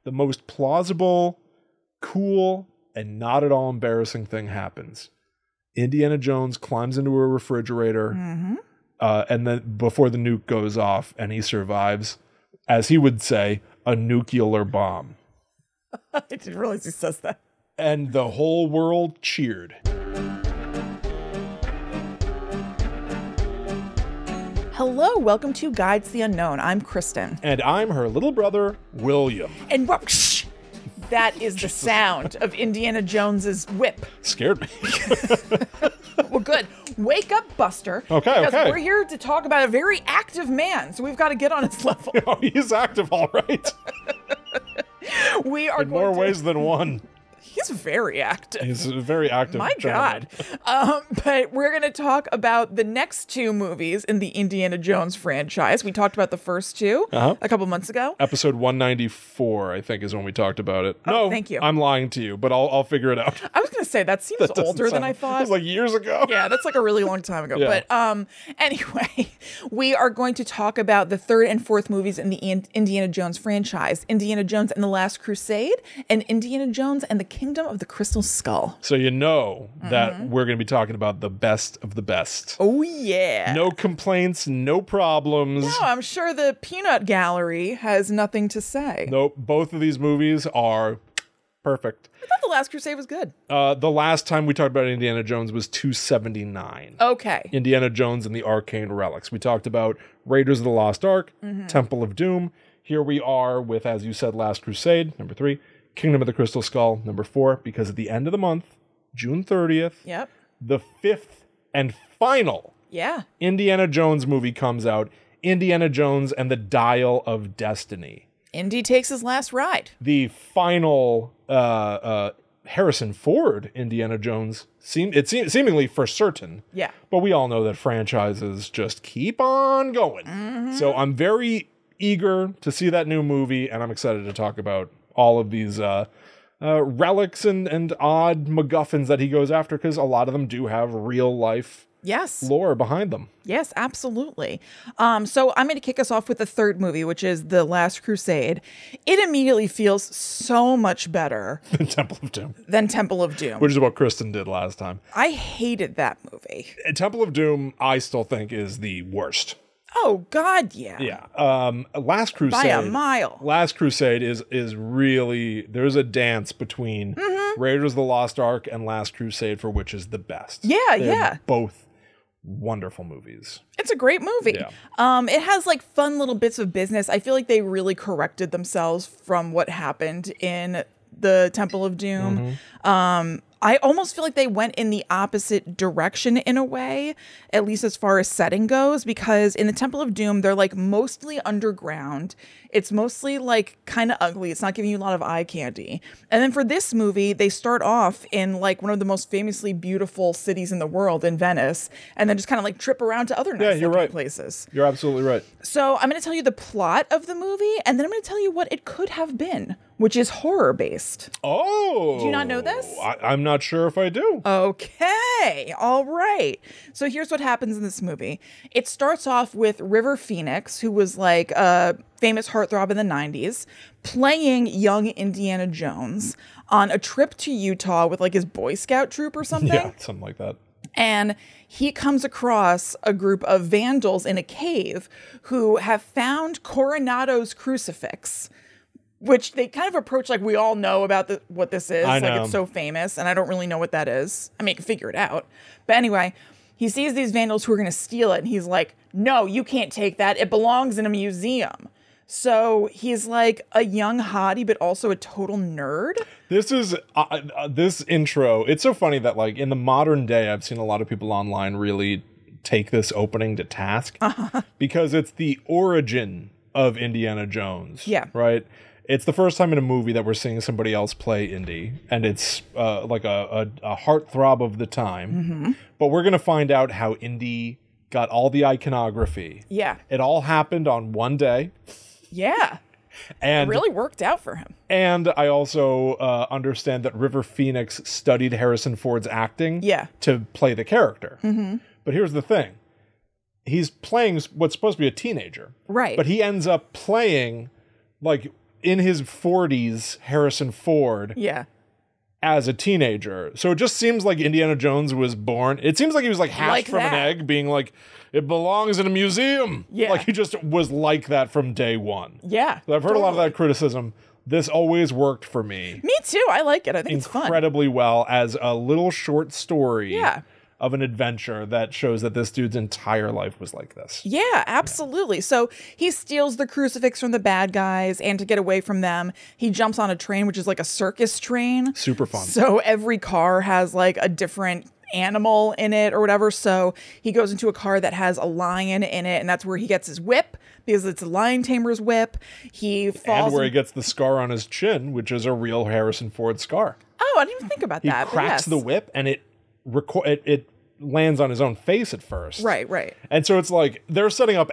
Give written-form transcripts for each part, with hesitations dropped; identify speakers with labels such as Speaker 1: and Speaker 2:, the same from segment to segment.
Speaker 1: the most plausible, cool, and not at all embarrassing thing happens. Indiana Jones climbs into a refrigerator, and then before the nuke goes off, and he survives, as he would say, a nuclear bomb.
Speaker 2: I didn't realize he says that.
Speaker 1: And the whole world cheered.
Speaker 2: Hello, welcome to Guides to the Unknown. I'm Kristen.
Speaker 1: And I'm her little brother, William.
Speaker 2: And that is the sound of Indiana Jones's whip.
Speaker 1: Scared me.
Speaker 2: Well, good. Wake up, Buster.
Speaker 1: Okay.
Speaker 2: Because we're here to talk about a very active man, so we've got to get on his level.
Speaker 1: Oh, he's active, all right.
Speaker 2: We are
Speaker 1: in more ways than one.
Speaker 2: He's very active.
Speaker 1: He's a very active.
Speaker 2: My God. But we're going to talk about the next two movies in the Indiana Jones franchise. We talked about the first two a couple months ago.
Speaker 1: Episode 194, I think, is when we talked about it.
Speaker 2: No, thank you.
Speaker 1: I'm lying to you, but I'll figure it out.
Speaker 2: I was going to say, that seems older than I thought.
Speaker 1: It was like years ago.
Speaker 2: Yeah, that's like a really long time ago.
Speaker 1: Yeah.
Speaker 2: But anyway, we are going to talk about the third and fourth movies in the Indiana Jones franchise. Indiana Jones and the Last Crusade, and Indiana Jones and the Kingdom of the Crystal Skull.
Speaker 1: So you know that we're going to be talking about the best of the best.
Speaker 2: Oh, yeah.
Speaker 1: No complaints, no problems.
Speaker 2: No, I'm sure the Peanut Gallery has nothing to say.
Speaker 1: Nope, both of these movies are perfect.
Speaker 2: I thought The Last Crusade was good.
Speaker 1: The last time we talked about Indiana Jones was 279.
Speaker 2: Okay.
Speaker 1: Indiana Jones and the Arcane Relics. We talked about Raiders of the Lost Ark, Temple of Doom. Here we are with, as you said, Last Crusade, number 3. Kingdom of the Crystal Skull, number 4, because at the end of the month, June 30th, the 5th and final Indiana Jones movie comes out, Indiana Jones and the Dial of Destiny.
Speaker 2: Indy takes his last ride.
Speaker 1: The final Harrison Ford Indiana Jones, seemingly for certain.
Speaker 2: Yeah.
Speaker 1: But we all know that franchises just keep on going. So I'm very eager to see that new movie, and I'm excited to talk about all of these relics and odd MacGuffins that he goes after, because a lot of them do have real life lore behind them.
Speaker 2: Yes, absolutely. So I'm going to kick us off with the third movie, which is The Last Crusade. It immediately feels so much better
Speaker 1: than Temple of Doom. Which is what Kristen did last time.
Speaker 2: I hated that movie.
Speaker 1: Temple of Doom, I still think, is the worst.
Speaker 2: Oh, God, yeah.
Speaker 1: Yeah. Last Crusade.
Speaker 2: By a mile.
Speaker 1: Last Crusade is really, there's a dance between Raiders of the Lost Ark and Last Crusade for which is the best. They're both wonderful movies.
Speaker 2: It's a great movie.
Speaker 1: Yeah.
Speaker 2: It has like fun little bits of business. I feel like they really corrected themselves from what happened in the Temple of Doom. I almost feel like they went in the opposite direction in a way, at least as far as setting goes, because in the Temple of Doom, they're like mostly underground. It's mostly like kind of ugly. It's not giving you a lot of eye candy. And then for this movie, they start off in like one of the most famously beautiful cities in the world, in Venice, and then just kind of like trip around to other nice places.
Speaker 1: You're absolutely right.
Speaker 2: So I'm going to tell you the plot of the movie, and then I'm going to tell you what it could have been, which is horror based.
Speaker 1: Oh.
Speaker 2: Do you not know this?
Speaker 1: I'm not sure if I do.
Speaker 2: Okay. All right. So here's what happens in this movie. It starts off with River Phoenix, who was like a famous heartthrob in the 90s, playing young Indiana Jones on a trip to Utah with like his Boy Scout troop or something.
Speaker 1: Yeah, something like that.
Speaker 2: And he comes across a group of vandals in a cave who have found Coronado's crucifix, which they kind of approach like we all know about what this is.
Speaker 1: I know.
Speaker 2: Like it's so famous, and I don't really know what that is. I mean, I can figure it out. But anyway, he sees these vandals who are going to steal it, and he's like, no, you can't take that. It belongs in a museum. So he's like a young hottie, but also a total nerd.
Speaker 1: This is this intro. It's so funny that like in the modern day, I've seen a lot of people online really take this opening to task because it's the origin of Indiana Jones.
Speaker 2: Yeah.
Speaker 1: Right. It's the first time in a movie that we're seeing somebody else play Indy, and it's like a heartthrob of the time. But we're going to find out how Indy got all the iconography.
Speaker 2: Yeah.
Speaker 1: It all happened on one day.
Speaker 2: Yeah.
Speaker 1: And
Speaker 2: it really worked out for him.
Speaker 1: And I also understand that River Phoenix studied Harrison Ford's acting to play the character. But here's the thing. He's playing what's supposed to be a teenager.
Speaker 2: Right.
Speaker 1: But he ends up playing like in his 40s Harrison Ford
Speaker 2: Yeah.
Speaker 1: as a teenager. So it just seems like Indiana Jones was born. It seems like he was like hatched
Speaker 2: Like
Speaker 1: from an
Speaker 2: that.
Speaker 1: egg, being like, it belongs in a museum.
Speaker 2: Yeah.
Speaker 1: Like he just was like that from day one.
Speaker 2: Yeah.
Speaker 1: So I've heard a lot of that criticism. This always worked for me
Speaker 2: Me too. I like it. I think it's fun.
Speaker 1: incredibly well as a little short story
Speaker 2: Yeah.
Speaker 1: of an adventure that shows that this dude's entire life was like this.
Speaker 2: Yeah, absolutely. So he steals the crucifix from the bad guys, and to get away from them, he jumps on a train, which is like a circus train.
Speaker 1: Super fun.
Speaker 2: So every car has like a different animal in it or whatever. So he goes into a car that has a lion in it, and that's where he gets his whip because it's a lion tamer's whip. He falls.
Speaker 1: And where he gets the scar on his chin, which is a real Harrison Ford scar.
Speaker 2: Oh, I didn't even think about
Speaker 1: He
Speaker 2: that. but
Speaker 1: cracks
Speaker 2: yes.
Speaker 1: the whip and it lands on his own face at first.
Speaker 2: Right, right.
Speaker 1: And so it's like they're setting up.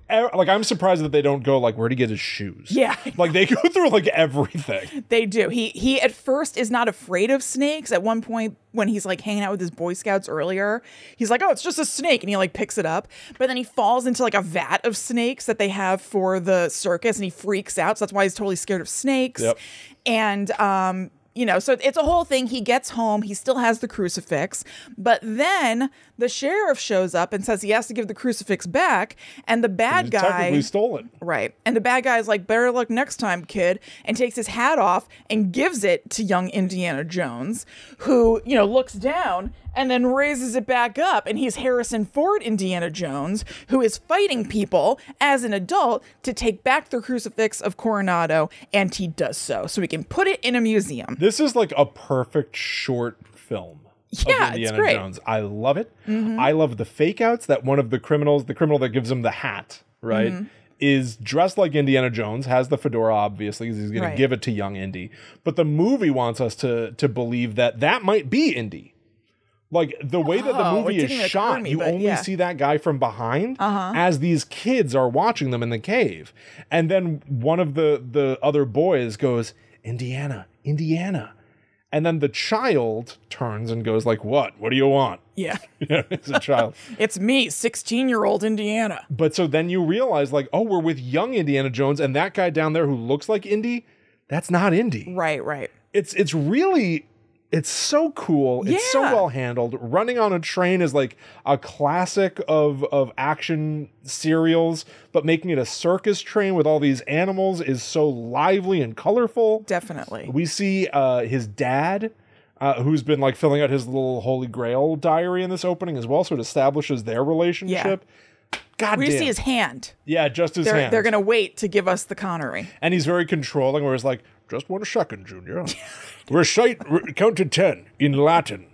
Speaker 1: Like I'm surprised that they don't go like, where'd he get his shoes?
Speaker 2: Yeah.
Speaker 1: Like they go through like everything.
Speaker 2: They do. He at first is not afraid of snakes. At one point when he's like hanging out with his Boy Scouts earlier, he's like, oh, it's just a snake. And he like picks it up. But then he falls into like a vat of snakes that they have for the circus and he freaks out. So that's why he's totally scared of snakes.
Speaker 1: Yep.
Speaker 2: And, you know, so it's a whole thing. He gets home. He still has the crucifix. But then the sheriff shows up and says he has to give the crucifix back. And the bad
Speaker 1: He
Speaker 2: guy...
Speaker 1: technically stole it.
Speaker 2: Right. And the bad guy is like, better luck next time, kid, and takes his hat off and gives it to young Indiana Jones, who, you know, looks down and then raises it back up. And he's Harrison Ford Indiana Jones, who is fighting people as an adult to take back the crucifix of Coronado. And he does so we can put it in a museum.
Speaker 1: This is like a perfect short film.
Speaker 2: Yeah,
Speaker 1: of
Speaker 2: it's
Speaker 1: Indiana
Speaker 2: great.
Speaker 1: Jones. I love it. I love the fake outs that one of the criminal that gives him the hat, right, is dressed like Indiana Jones, has the fedora, obviously, because he's going
Speaker 2: Right.
Speaker 1: to give it to young Indy. But the movie wants us to believe that might be Indy. Like the way that the
Speaker 2: Oh,
Speaker 1: movie
Speaker 2: it
Speaker 1: is
Speaker 2: didn't occur to
Speaker 1: shot,
Speaker 2: me,
Speaker 1: you
Speaker 2: but
Speaker 1: only
Speaker 2: yeah.
Speaker 1: see that guy from behind as these kids are watching them in the cave. And then one of the other boys goes, Indiana, Indiana. And then the child turns and goes like, what? What do you want?
Speaker 2: Yeah.
Speaker 1: It's a child.
Speaker 2: It's me, 16-year-old Indiana.
Speaker 1: But so then you realize like, oh, we're with young Indiana Jones and that guy down there who looks like Indy, that's not Indy.
Speaker 2: Right, right.
Speaker 1: It's really, it's so cool. It's so
Speaker 2: Yeah.
Speaker 1: well handled. Running on a Train is like a classic of action serials, but making it a circus train with all these animals is so lively and colorful.
Speaker 2: Definitely.
Speaker 1: We see his dad, who's been like filling out his little Holy Grail diary in this opening as well, so it establishes their relationship. God
Speaker 2: We
Speaker 1: damn.
Speaker 2: see his hand.
Speaker 1: Yeah, just his hand.
Speaker 2: They're going to wait to give us the Connery.
Speaker 1: And he's very controlling, where he's like, just 1 second, Junior. Count to 10 in Latin.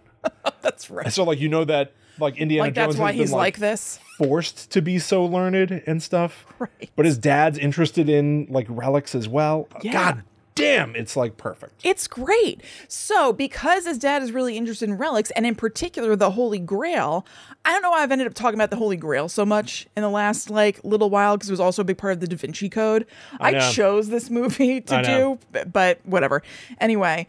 Speaker 2: That's right.
Speaker 1: And so, like, you know that, like, Indiana
Speaker 2: Like,
Speaker 1: Jones
Speaker 2: that's why
Speaker 1: has
Speaker 2: he's
Speaker 1: been,
Speaker 2: like this.
Speaker 1: forced to be so learned and stuff.
Speaker 2: Right.
Speaker 1: But his dad's interested in, like, relics as well.
Speaker 2: Yeah.
Speaker 1: God damn, it's, like, perfect.
Speaker 2: It's great. So, because his dad is really interested in relics, and in particular the Holy Grail, I don't know why I've ended up talking about the Holy Grail so much in the last like little while, because it was also a big part of the Da Vinci Code. I
Speaker 1: know.
Speaker 2: chose this movie to
Speaker 1: I know.
Speaker 2: do, but whatever. Anyway,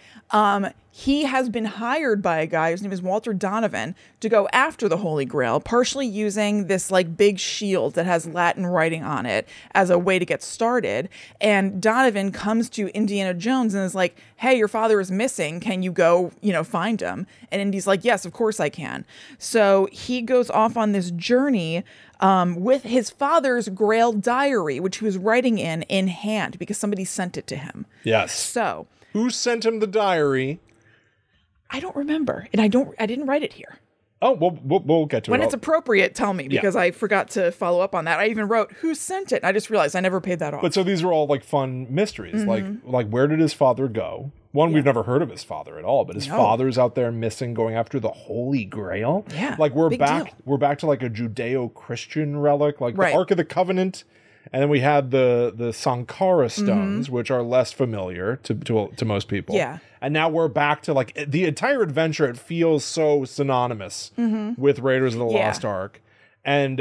Speaker 2: he has been hired by a guy whose name is Walter Donovan to go after the Holy Grail, partially using this like big shield that has Latin writing on it as a way to get started. And Donovan comes to Indiana Jones and is like, hey, your father is missing. Can you go, find him? And Indy's like, yes, of course I can. So he goes off on this journey with his father's Grail diary, which he was writing in hand because somebody sent it to him.
Speaker 1: Yes.
Speaker 2: So
Speaker 1: Who sent him the diary?
Speaker 2: I don't remember, and I didn't write it here.
Speaker 1: Oh, we'll get to
Speaker 2: When
Speaker 1: it.
Speaker 2: it's appropriate, tell me, because I forgot to follow up on that. I even wrote who sent it, and I just realized I never paid that off.
Speaker 1: But so these are all like fun mysteries. Like where did his father go? One, we've never heard of his father at all, but his father's out there missing, going after the Holy Grail.
Speaker 2: Yeah,
Speaker 1: like we're
Speaker 2: big
Speaker 1: back.
Speaker 2: deal.
Speaker 1: We're back to like a Judeo-Christian relic, like
Speaker 2: Right.
Speaker 1: the Ark of the Covenant, and then we had the Sankara stones, which are less familiar to most people.
Speaker 2: Yeah.
Speaker 1: And now we're back to like the entire adventure. It feels so synonymous with Raiders of the Lost Ark. And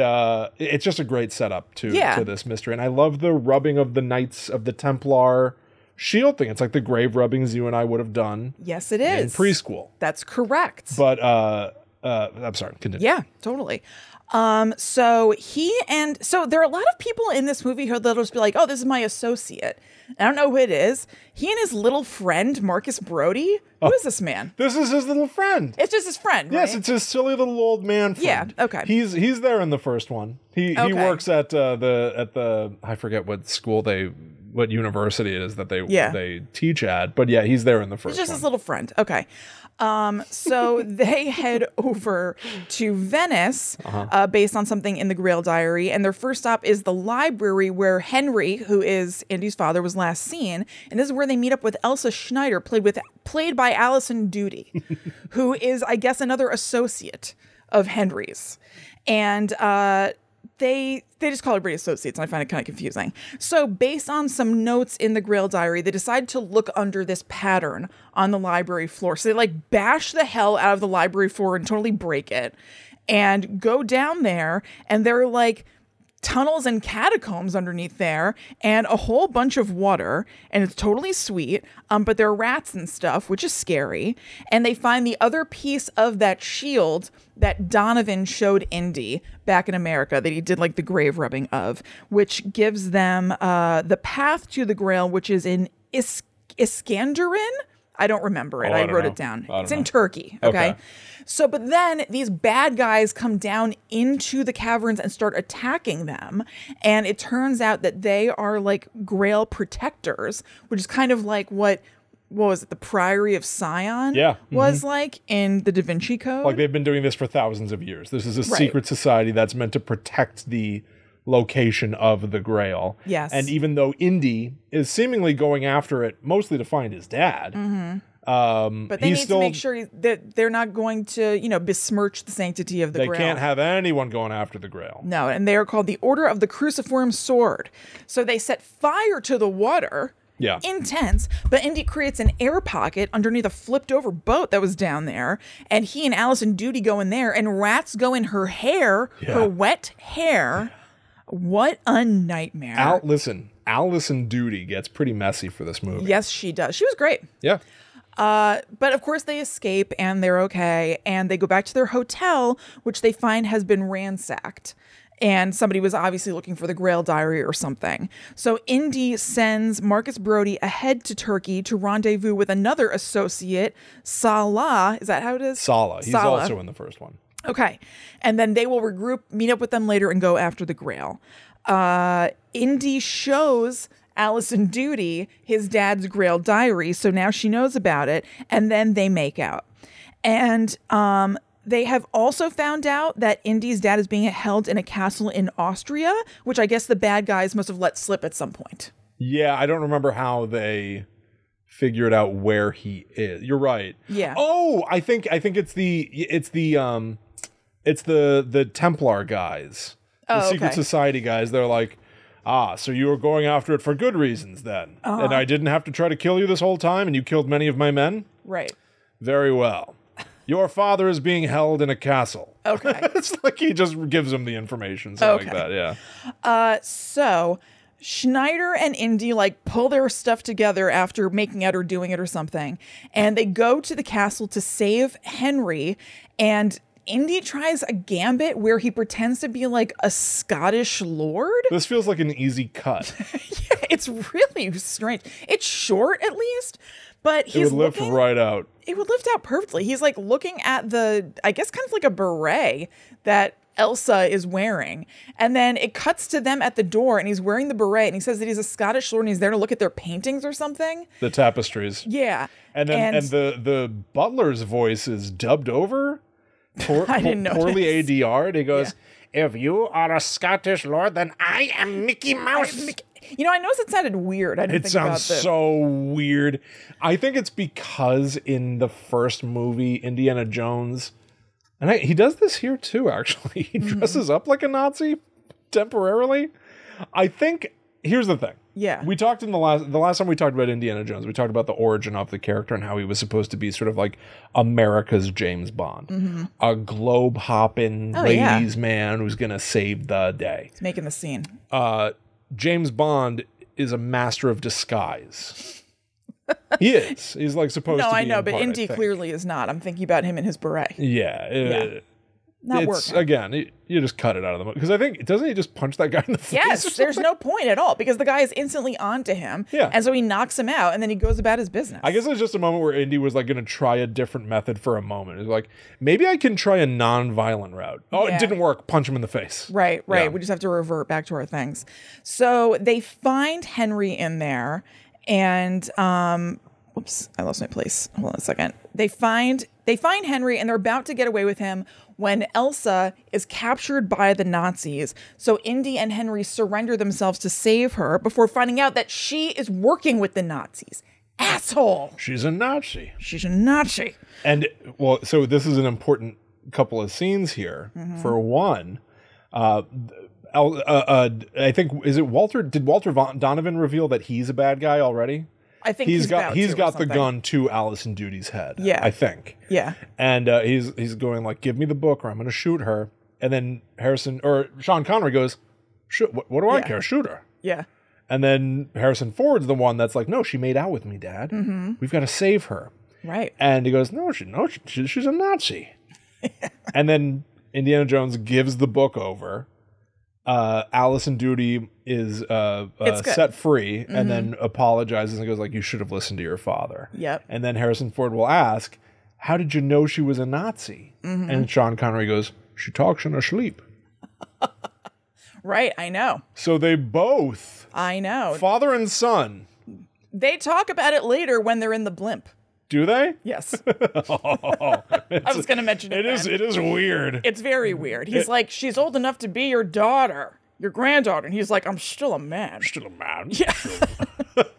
Speaker 1: it's just a great setup to this mystery. And I love the rubbing of the Knights of the Templar shield thing. It's like the grave rubbings you and I would have done
Speaker 2: Yes, it
Speaker 1: in
Speaker 2: is.
Speaker 1: preschool.
Speaker 2: That's correct.
Speaker 1: But I'm sorry, continue.
Speaker 2: Yeah, totally. So there are a lot of people in this movie who they'll just be like, oh, this is my associate. I don't know who it is. He and his little friend, Marcus Brody. Who is this man?
Speaker 1: This is his little friend.
Speaker 2: It's just his friend, right?
Speaker 1: Yes, it's his silly little old man friend.
Speaker 2: Yeah, okay.
Speaker 1: He's there in the first one. He works at the I forget what university it is that they teach at, but yeah, he's there in the first one.
Speaker 2: It's just his little friend. Okay. So they head over to Venice based on something in the Grail diary. And their first stop is the library where Henry, who is Indy's father, was last seen. And this is where they meet up with Elsa Schneider, played by Alison Doody, who is, I guess, another associate of Henry's. And they just call everybody associates, and I find it kind of confusing. So based on some notes in the Grail diary, they decide to look under this pattern on the library floor. So they bash the hell out of the library floor and totally break it and go down there, and there are tunnels and catacombs underneath there and a whole bunch of water, and it's totally sweet, but there are rats and stuff, which is scary. And they find the other piece of that shield that Donovan showed Indy back in America that he did the grave rubbing of, which gives them the path to the Grail, which is in Iskenderun. I don't remember it. I wrote it down. It's in Turkey. Okay. So, but then these bad guys come down into the caverns and start attacking them. And it turns out that they are Grail protectors, which is kind of like what was it? The Priory of Sion was in the Da Vinci Code.
Speaker 1: They've been doing this for thousands of years. This is a secret society that's meant to protect the location of the Grail.
Speaker 2: Yes.
Speaker 1: And even though Indy is seemingly going after it mostly to find his dad,
Speaker 2: but they need to make sure that they're not going to, besmirch the sanctity of the Grail.
Speaker 1: They can't have anyone going after the Grail.
Speaker 2: No, and they are called the Order of the Cruciform Sword. So they set fire to the water.
Speaker 1: Yeah.
Speaker 2: Intense, but Indy creates an air pocket underneath a flipped over boat that was down there, and he and Alison Doody go in there, and rats go in her hair, her wet hair. What a nightmare.
Speaker 1: Alison Doody gets pretty messy for this movie.
Speaker 2: Yes, she does. She was great.
Speaker 1: Yeah.
Speaker 2: But of course they escape and they're okay, and they go back to their hotel, which they find has been ransacked. And somebody was obviously looking for the Grail diary or something. So Indy sends Marcus Brody ahead to Turkey to rendezvous with another associate, Salah. Is that how it is?
Speaker 1: Salah. He's also in the first one.
Speaker 2: Okay. And then they will regroup, meet up with them later, and go after the Grail. Indy shows Alison Doody his dad's Grail diary, so now she knows about it, and then they make out. And they have also found out that Indy's dad is being held in a castle in Austria, which I guess the bad guys must have let slip at some point.
Speaker 1: Yeah, I don't remember how they figured out where he is. You're right.
Speaker 2: Yeah.
Speaker 1: Oh, I think it's the Templar guys. The Secret Society guys. They're like, so you were going after it for good reasons then. And I didn't have to try to kill you this whole time, and you killed many of my men?
Speaker 2: Right.
Speaker 1: Very well. Your father is being held in a castle.
Speaker 2: Okay.
Speaker 1: It's like he just gives him the information. Like that, yeah.
Speaker 2: So Schneider and Indy pull their stuff together after making out or doing it or something. And they go to the castle to save Henry. And Indy tries a gambit where he pretends to be a Scottish lord.
Speaker 1: This feels like an easy cut.
Speaker 2: Yeah, it's really strange. It's short at least. But
Speaker 1: it would lift right out.
Speaker 2: It would lift out perfectly. He's looking at I guess kind of like a beret that Elsa is wearing. And then it cuts to them at the door, and he's wearing the beret, and he says that he's a Scottish lord and he's there to look at their paintings or something.
Speaker 1: The tapestries.
Speaker 2: Yeah.
Speaker 1: And then the butler's voice is dubbed over.
Speaker 2: I didn't know.
Speaker 1: Poorly ADR'd. He goes, if you are a Scottish lord, then I am Mickey Mouse.
Speaker 2: I noticed it sounded weird.
Speaker 1: It sounds so weird. I think it's because in the first movie, Indiana Jones, and he does this here too, actually. He dresses up like a Nazi temporarily. I think, here's the thing.
Speaker 2: Yeah.
Speaker 1: We talked in the last time we talked about Indiana Jones, we talked about the origin of the character and how he was supposed to be sort of like America's James Bond. A globe-hopping ladies' man who's going to save the day.
Speaker 2: He's making the scene.
Speaker 1: James Bond is a master of disguise. He is. He's supposed to be.
Speaker 2: No, I know, but Indy clearly is not. I'm thinking about him in his beret.
Speaker 1: Yeah.
Speaker 2: Not working.
Speaker 1: Again, you just cut it out of the movie. Because I think, doesn't he just punch that guy in the face?
Speaker 2: Yes, there's no point at all because the guy is instantly onto him.
Speaker 1: Yeah.
Speaker 2: And so he knocks him out and then he goes about his business.
Speaker 1: I guess it was just a moment where Indy was like going to try a different method for a moment. It was like, maybe I can try a non-violent route. Oh,
Speaker 2: Yeah.
Speaker 1: it didn't work. Punch him in the face.
Speaker 2: Right.
Speaker 1: Yeah.
Speaker 2: We just have to revert back to our things. So they find Henry in there and, whoops, I lost my place. Hold on a second. They find Henry and they're about to get away with him when Elsa is captured by the Nazis. So Indy and Henry surrender themselves to save her before finding out that she is working with the Nazis. Asshole.
Speaker 1: She's a Nazi.
Speaker 2: She's a Nazi.
Speaker 1: And, well, so this is an important couple of scenes here. For one, I think, is it Walter? Did Walter Donovan reveal that he's a bad guy already?
Speaker 2: I think
Speaker 1: he's got the
Speaker 2: something.
Speaker 1: gun to Allison Duty's head.
Speaker 2: Yeah.
Speaker 1: I think.
Speaker 2: Yeah.
Speaker 1: And he's going like, give me the book or I'm going to shoot her. And then Sean Connery goes, what do I care? Shoot her.
Speaker 2: Yeah.
Speaker 1: And then Harrison Ford's the one that's like, no, she made out with me, Dad. We've got to save her.
Speaker 2: Right.
Speaker 1: And he goes, she's a Nazi. And then Indiana Jones gives the book over. Allison Duty is set free and then apologizes and goes like, you should have listened to your father.
Speaker 2: Yep.
Speaker 1: And then Harrison Ford will ask, how did you know she was a Nazi? And Sean Connery goes, she talks in her sleep.
Speaker 2: Right, I know.
Speaker 1: So they both,
Speaker 2: I know.
Speaker 1: father and son.
Speaker 2: They talk about it later when they're in the blimp.
Speaker 1: Do they?
Speaker 2: Yes.
Speaker 1: I
Speaker 2: was going to mention it.
Speaker 1: It is weird.
Speaker 2: It's very weird. He's like, she's old enough to be your daughter, your granddaughter. And he's like, I'm still a man.
Speaker 1: Still a man.
Speaker 2: Yeah.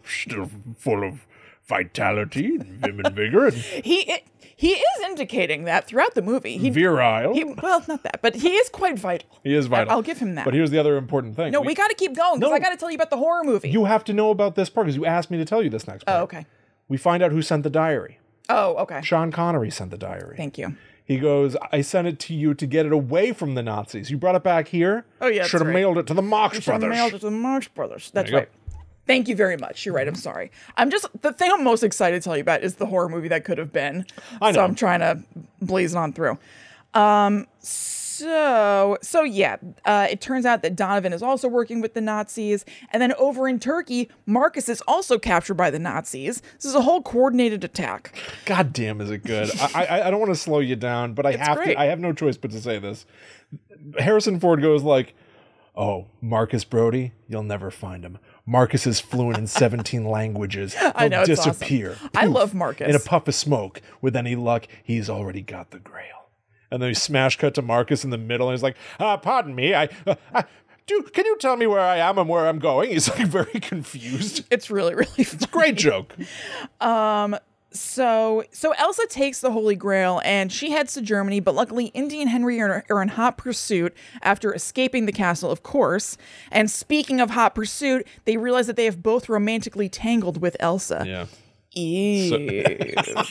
Speaker 1: Still full of vitality and vim and vigor. And
Speaker 2: He is indicating that throughout the movie.
Speaker 1: virile.
Speaker 2: Well, not that, but he is quite vital.
Speaker 1: He is vital.
Speaker 2: I'll give him that.
Speaker 1: But here's the other important thing.
Speaker 2: No, we got to keep going because
Speaker 1: No.
Speaker 2: I got to tell you about the horror movie.
Speaker 1: You have to know about this part because you asked me to tell you this next part.
Speaker 2: Oh, okay.
Speaker 1: We find out who sent the diary.
Speaker 2: Oh, okay.
Speaker 1: Sean Connery sent the diary.
Speaker 2: Thank you.
Speaker 1: He goes, I sent it to you to get it away from the Nazis. You brought it back here?
Speaker 2: Oh, yeah,
Speaker 1: Should have
Speaker 2: that's right.
Speaker 1: mailed it to the Marx Brothers.
Speaker 2: Mailed it to the Marx Brothers. That's
Speaker 1: There you
Speaker 2: right. Thank you very much. You're right. I'm sorry. The thing I'm most excited to tell you about is the horror movie that could have been.
Speaker 1: I know.
Speaker 2: So I'm trying to blaze it on through. So yeah, it turns out that Donovan is also working with the Nazis. And then over in Turkey, Marcus is also captured by the Nazis. This is a whole coordinated attack.
Speaker 1: God damn, is it good? I don't want to slow you down, but I have no choice but to say this. Harrison Ford goes like, oh, Marcus Brody, you'll never find him. Marcus is fluent in 17 languages. He'll
Speaker 2: I know, it's
Speaker 1: disappear.
Speaker 2: awesome. I love Marcus.
Speaker 1: In a puff of smoke. With any luck, he's already got the Grail. And then we smash cut to Marcus in the middle, and he's like, pardon me, can you tell me where I am and where I'm going? He's like very confused.
Speaker 2: It's really, really fun.
Speaker 1: It's a great joke.
Speaker 2: So Elsa takes the Holy Grail and she heads to Germany, but luckily Indy and Henry are in hot pursuit after escaping the castle, of course. And speaking of hot pursuit, they realize that they have both romantically tangled with Elsa.
Speaker 1: Yeah.
Speaker 2: Ew.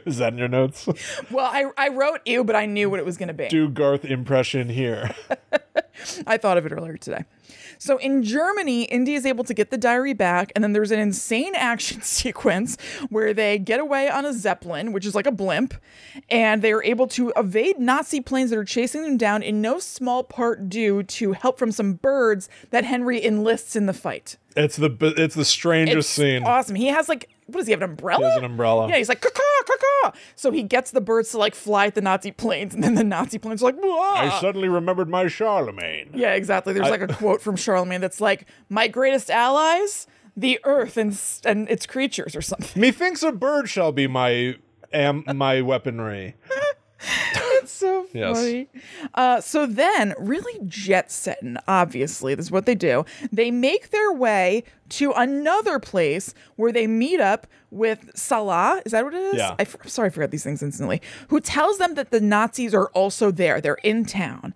Speaker 1: Is that in your notes?
Speaker 2: Well, I wrote ew, but I knew what it was going to be.
Speaker 1: Do Garth impression here.
Speaker 2: I thought of it earlier today. So in Germany, Indy is able to get the diary back, and then there's an insane action sequence where they get away on a Zeppelin, which is like a blimp, and they are able to evade Nazi planes that are chasing them down in no small part due to help from some birds that Henry enlists in the fight.
Speaker 1: It's the strangest scene.
Speaker 2: Awesome. He has like, what does he have, an umbrella?
Speaker 1: He has an umbrella.
Speaker 2: Yeah, he's like, caw, caw, caw. So he gets the birds to like fly at the Nazi planes, and then the Nazi planes are like, wah.
Speaker 1: I suddenly remembered my Charlemagne.
Speaker 2: Yeah, exactly. There's like a quote from Charlemagne that's like, my greatest allies, the earth and its creatures or something.
Speaker 1: Methinks a bird shall be my weaponry.
Speaker 2: It's so funny. Yes. So then, really jet setting, obviously, this is what they do. They make their way to another place where they meet up with Salah. Is that what it is?
Speaker 1: Yeah.
Speaker 2: I'm sorry, I forgot these things instantly. Who tells them that the Nazis are also there. They're in town.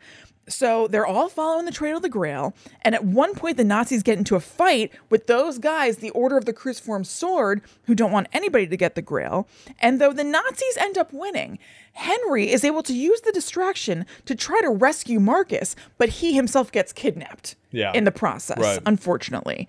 Speaker 2: So they're all following the trail of the Grail. And at one point, the Nazis get into a fight with those guys, the Order of the Cruciform Sword, who don't want anybody to get the Grail. And though the Nazis end up winning, Henry is able to use the distraction to try to rescue Marcus, but he himself gets kidnapped in the process, unfortunately.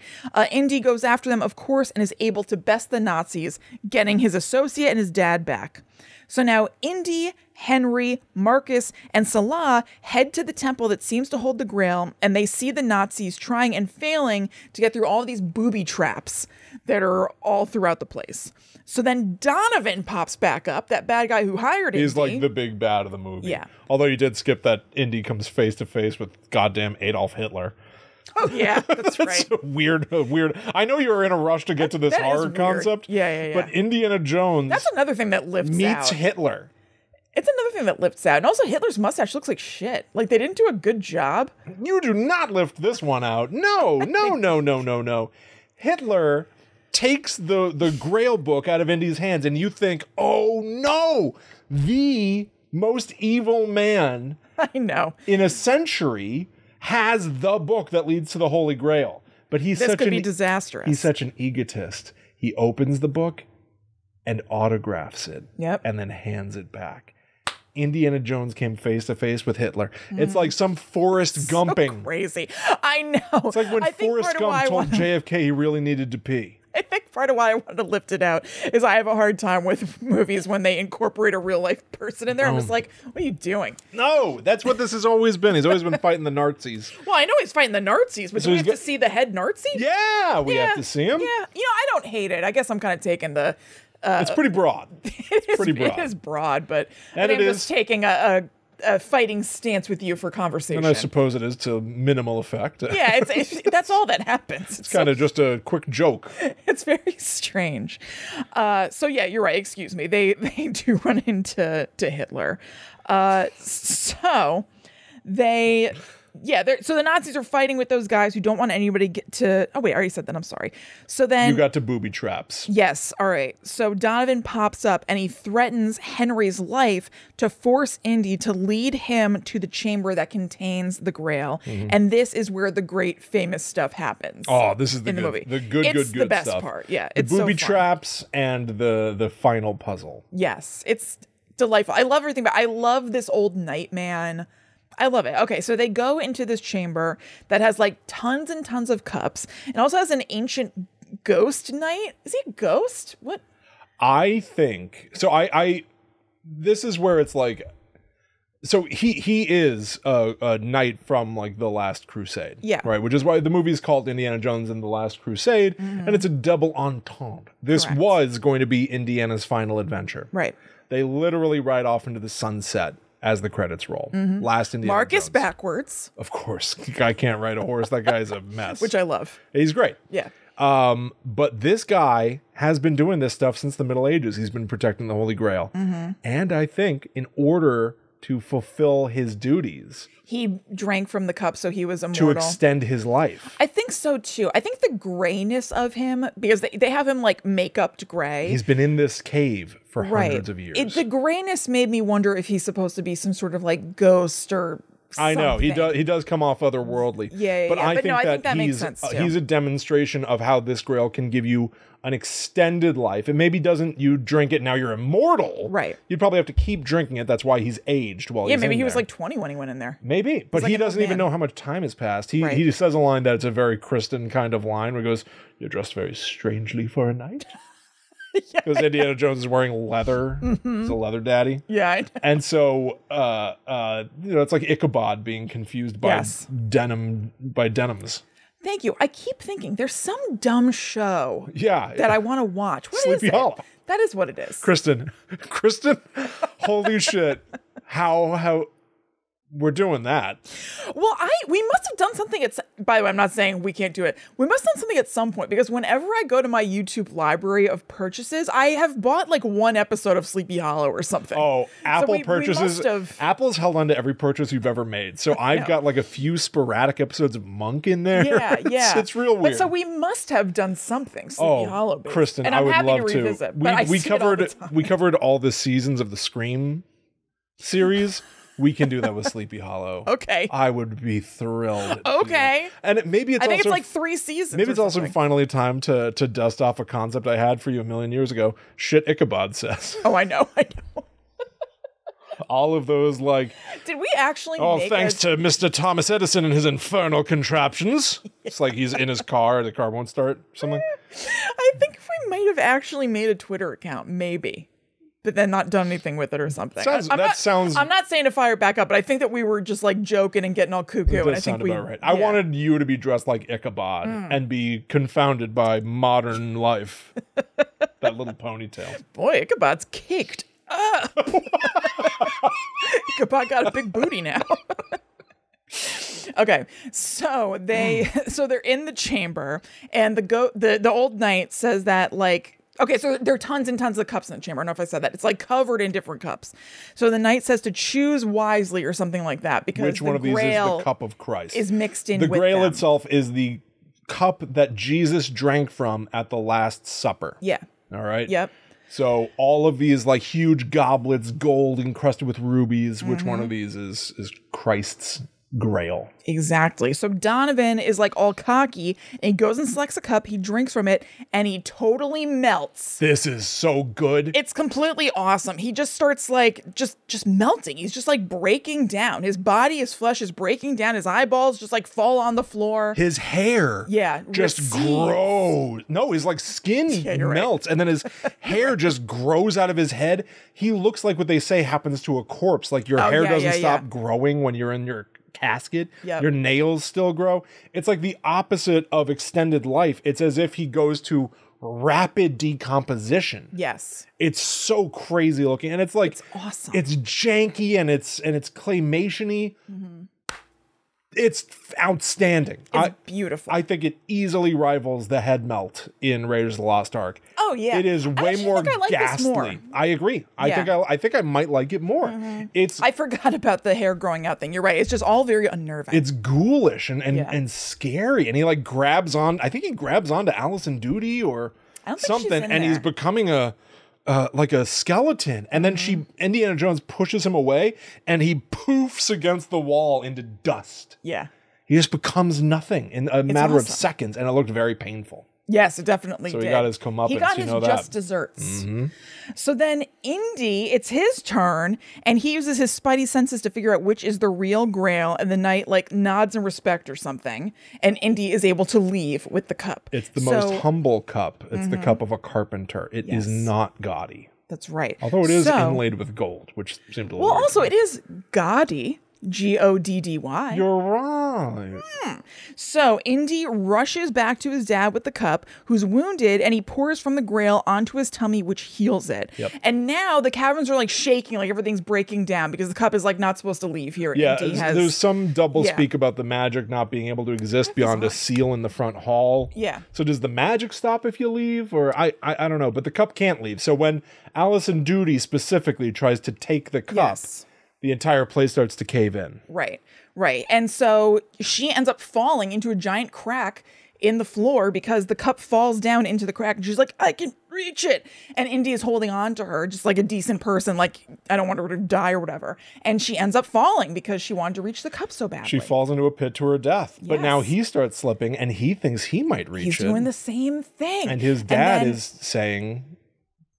Speaker 2: Indy goes after them, of course, and is able to best the Nazis, getting his associate and his dad back. So now Indy, Henry, Marcus, and Salah head to the temple that seems to hold the Grail, and they see the Nazis trying and failing to get through all of these booby traps that are all throughout the place. So then Donovan pops back up, that bad guy who hired Indy.
Speaker 1: He's like the big bad of the movie.
Speaker 2: Yeah.
Speaker 1: Although you did skip that Indy comes face to face with goddamn Adolf Hitler.
Speaker 2: Oh, yeah, that's right.
Speaker 1: It's weird. I know you were in a rush to get to this horror concept.
Speaker 2: Yeah.
Speaker 1: But Indiana Jones
Speaker 2: That's another thing that lifts
Speaker 1: meets
Speaker 2: out.
Speaker 1: Hitler.
Speaker 2: It's another thing that lifts out. And also Hitler's mustache looks like shit. Like they didn't do a good job.
Speaker 1: You do not lift this one out. No. Hitler takes the Grail book out of Indy's hands and you think, oh no, the most evil man
Speaker 2: I know.
Speaker 1: in a century has the book that leads to the Holy Grail. But
Speaker 2: This could be disastrous.
Speaker 1: He's such an egotist. He opens the book and autographs it.
Speaker 2: Yep.
Speaker 1: And then hands it back. Indiana Jones came face to face with Hitler. It's like some Forrest Gumping.
Speaker 2: So crazy. I know.
Speaker 1: It's like when Forrest Gump told JFK he really needed to pee.
Speaker 2: I think part of why I wanted to lift it out is I have a hard time with movies when they incorporate a real life person in there. I'm just like, what are you doing?
Speaker 1: No, that's what this has always been. He's always been fighting the Nazis.
Speaker 2: Well, I know he's fighting the Nazis, but do we have to see the head Nazi?
Speaker 1: Yeah, we have to see him.
Speaker 2: Yeah. I don't hate it. I guess I'm kind of taking the...
Speaker 1: it's pretty broad.
Speaker 2: It is broad, but
Speaker 1: and
Speaker 2: I'm just taking a fighting stance with you for conversation.
Speaker 1: And I suppose it is to minimal effect.
Speaker 2: Yeah, it's that's all that happens.
Speaker 1: It's kind of just a quick joke.
Speaker 2: It's very strange. So yeah, you're right. Excuse me. They do run into Hitler. So the Nazis are fighting with those guys who don't want anybody oh wait, I already said that. I'm sorry. So then
Speaker 1: you got to booby traps.
Speaker 2: Yes. All right. So Donovan pops up and he threatens Henry's life to force Indy to lead him to the chamber that contains the Grail. Mm-hmm. And this is where the great famous stuff happens.
Speaker 1: Oh, this is the
Speaker 2: movie.
Speaker 1: The good
Speaker 2: It's the best
Speaker 1: stuff.
Speaker 2: part. Yeah.
Speaker 1: The
Speaker 2: It's
Speaker 1: booby
Speaker 2: so fun.
Speaker 1: traps and the final puzzle.
Speaker 2: Yes. It's delightful. I love everything, but I love this old nightman. I love it. Okay, so they go into this chamber that has like tons and tons of cups. It also has an ancient ghost knight. Is he a ghost? What?
Speaker 1: I think so. I this is where it's like, so he is a knight from like the Last Crusade.
Speaker 2: Yeah.
Speaker 1: Right. Which is why the movie's called Indiana Jones and the Last Crusade, and it's a double entendre. This
Speaker 2: Correct.
Speaker 1: was going to be Indiana's final adventure.
Speaker 2: Right.
Speaker 1: They literally ride off into the sunset as the credits roll. Last Indiana
Speaker 2: Marcus
Speaker 1: Jones.
Speaker 2: backwards.
Speaker 1: Of course. The guy can't ride a horse. That guy's a mess.
Speaker 2: Which I love.
Speaker 1: He's great.
Speaker 2: Yeah.
Speaker 1: But this guy has been doing this stuff since the Middle Ages. He's been protecting the Holy Grail. And I think in order to fulfill his duties,
Speaker 2: He drank from the cup, so he was immortal.
Speaker 1: to extend his life.
Speaker 2: I think so too. I think the grayness of him, because they have him like make-upped gray.
Speaker 1: He's been in this cave for
Speaker 2: right.
Speaker 1: hundreds of years.
Speaker 2: The grayness made me wonder if he's supposed to be some sort of like ghost or something.
Speaker 1: I know he does come off otherworldly.
Speaker 2: Yeah,
Speaker 1: but
Speaker 2: yeah.
Speaker 1: I
Speaker 2: But
Speaker 1: think
Speaker 2: no, I
Speaker 1: that
Speaker 2: think that makes sense, too.
Speaker 1: he's a demonstration of how this Grail can give you an extended life. It maybe doesn't, you drink it now you're immortal.
Speaker 2: Right.
Speaker 1: You'd probably have to keep drinking it. That's why he's aged while he's in
Speaker 2: maybe he was
Speaker 1: there.
Speaker 2: like 20 when he went in there.
Speaker 1: Maybe, but
Speaker 2: like
Speaker 1: he
Speaker 2: an old
Speaker 1: doesn't even
Speaker 2: man.
Speaker 1: know how much time has passed. He
Speaker 2: Right.
Speaker 1: he says a line that it's a very Kristen kind of line where he goes, "You're dressed very strangely for a night." Because Indiana Jones is wearing leather. He's a leather daddy.
Speaker 2: Yeah. I know.
Speaker 1: And so, it's like Ichabod being confused by
Speaker 2: Yes.
Speaker 1: denims.
Speaker 2: Thank you. I keep thinking there's some dumb show
Speaker 1: Yeah.
Speaker 2: that I want to watch. What is
Speaker 1: Sleepy
Speaker 2: it?
Speaker 1: Hollow.
Speaker 2: That is what it is.
Speaker 1: Kristen, holy shit. How we're doing that.
Speaker 2: Well, we must have done something by the way, I'm not saying we can't do it. We must have done something at some point because whenever I go to my YouTube library of purchases, I have bought like one episode of Sleepy Hollow or something.
Speaker 1: Oh, Apple
Speaker 2: we
Speaker 1: purchases.
Speaker 2: must have-
Speaker 1: Apple's held on to every purchase you've ever made. So I've got like a few sporadic episodes of Monk in there.
Speaker 2: Yeah.
Speaker 1: It's real weird.
Speaker 2: But so we must have done something Sleepy Hollow based.
Speaker 1: Kristen,
Speaker 2: and
Speaker 1: I
Speaker 2: I'm
Speaker 1: would
Speaker 2: happy
Speaker 1: love
Speaker 2: to revisit.
Speaker 1: to.
Speaker 2: But I
Speaker 1: We
Speaker 2: see it all the
Speaker 1: covered
Speaker 2: time.
Speaker 1: we covered all the seasons of the Scream series. We can do that with Sleepy Hollow.
Speaker 2: Okay.
Speaker 1: I would be thrilled. to do
Speaker 2: Okay.
Speaker 1: that. And maybe it's
Speaker 2: I think
Speaker 1: also
Speaker 2: it's like 3 seasons.
Speaker 1: maybe
Speaker 2: or
Speaker 1: it's also
Speaker 2: something.
Speaker 1: finally time to dust off a concept I had for you a million years ago. Shit Ichabod says.
Speaker 2: Oh, I know.
Speaker 1: All of those like,
Speaker 2: Did we actually
Speaker 1: oh,
Speaker 2: make
Speaker 1: thanks to Mr. Thomas Edison and his infernal contraptions. It's like he's in his car, the car won't start, something.
Speaker 2: I think we might have actually made a Twitter account, maybe. but then not done anything with it or something.
Speaker 1: Sounds.
Speaker 2: I'm not saying to fire it back up, but I think that we were just like joking and getting all cuckoo. And I think
Speaker 1: about right. I wanted you to be dressed like Ichabod and be confounded by modern life. That little ponytail.
Speaker 2: Boy, Ichabod's caked. Ichabod got a big booty now. Okay, so they're in the chamber, and the old knight says that like, okay, so there are tons and tons of cups in the chamber. I don't know if I said that. It's like covered in different cups. So the knight says to choose wisely or something like that, because
Speaker 1: which one of these is the cup of Christ?
Speaker 2: Is mixed in.
Speaker 1: The
Speaker 2: with
Speaker 1: Grail
Speaker 2: them.
Speaker 1: itself is the cup that Jesus drank from at the Last Supper.
Speaker 2: Yeah.
Speaker 1: All right.
Speaker 2: Yep.
Speaker 1: So all of these like huge goblets, gold encrusted with rubies. Which one of these is Christ's Grail?
Speaker 2: Exactly. So Donovan is like all cocky, and he goes and selects a cup, he drinks from it, and he totally melts.
Speaker 1: This is so good.
Speaker 2: It's completely awesome. He just starts like just melting. He's just like breaking down. His body, his flesh is breaking down. His eyeballs just like fall on the floor.
Speaker 1: His hair just grows. No, his like skin melts, and then his hair just grows out of his head. He looks like what they say happens to a corpse. Like your hair doesn't stop growing when you're in your casket. Your nails still grow. It's like the opposite of extended life. It's as if he goes to rapid decomposition.
Speaker 2: Yes.
Speaker 1: It's so crazy looking, and it's like
Speaker 2: it's awesome.
Speaker 1: It's janky and it's claymation-y. It's outstanding.
Speaker 2: It's beautiful.
Speaker 1: I think it easily rivals the head melt in Raiders of the Lost Ark.
Speaker 2: Oh yeah,
Speaker 1: it is way more ghastly.
Speaker 2: More.
Speaker 1: I agree. I think I might like it more.
Speaker 2: I forgot about the hair growing out thing. You're right. It's just all very unnerving.
Speaker 1: It's ghoulish and scary. And he like grabs on. I think he grabs onto Allison Duty or something, and he's becoming a skeleton. And then Indiana Jones pushes him away, and he poofs against the wall into dust.
Speaker 2: Yeah.
Speaker 1: He just becomes nothing in a matter of seconds, and it looked very painful.
Speaker 2: Yes, it definitely did.
Speaker 1: So he got his comeuppance.
Speaker 2: He got his just desserts. So then Indy, it's his turn, and he uses his spidey senses to figure out which is the real Grail, and the knight like nods in respect or something, and Indy is able to leave with the cup.
Speaker 1: It's the most humble cup. It's the cup of a carpenter. It is not gaudy.
Speaker 2: That's right.
Speaker 1: Although it is inlaid with gold, which seemed a little weird.
Speaker 2: Also it is gaudy. Goddy.
Speaker 1: You're right.
Speaker 2: So Indy rushes back to his dad with the cup, who's wounded, and he pours from the Grail onto his tummy, which heals it. And now the caverns are like shaking, like everything's breaking down because the cup is like not supposed to leave here.
Speaker 1: Yeah, there's some double speak about the magic not being able to exist beyond a seal in the front hall.
Speaker 2: Yeah.
Speaker 1: So does the magic stop if you leave, or I don't know, but the cup can't leave. So when Allison Duty specifically tries to take the cup, the entire place starts to cave in.
Speaker 2: Right. And so she ends up falling into a giant crack in the floor because the cup falls down into the crack, and she's like, I can reach it. And Indy is holding on to her just like a decent person, like, I don't want her to die or whatever. And she ends up falling because she wanted to reach the cup so badly.
Speaker 1: She falls into a pit to her death. But now he starts slipping, and he thinks he might reach it.
Speaker 2: He's doing the same thing.
Speaker 1: And his dad is saying,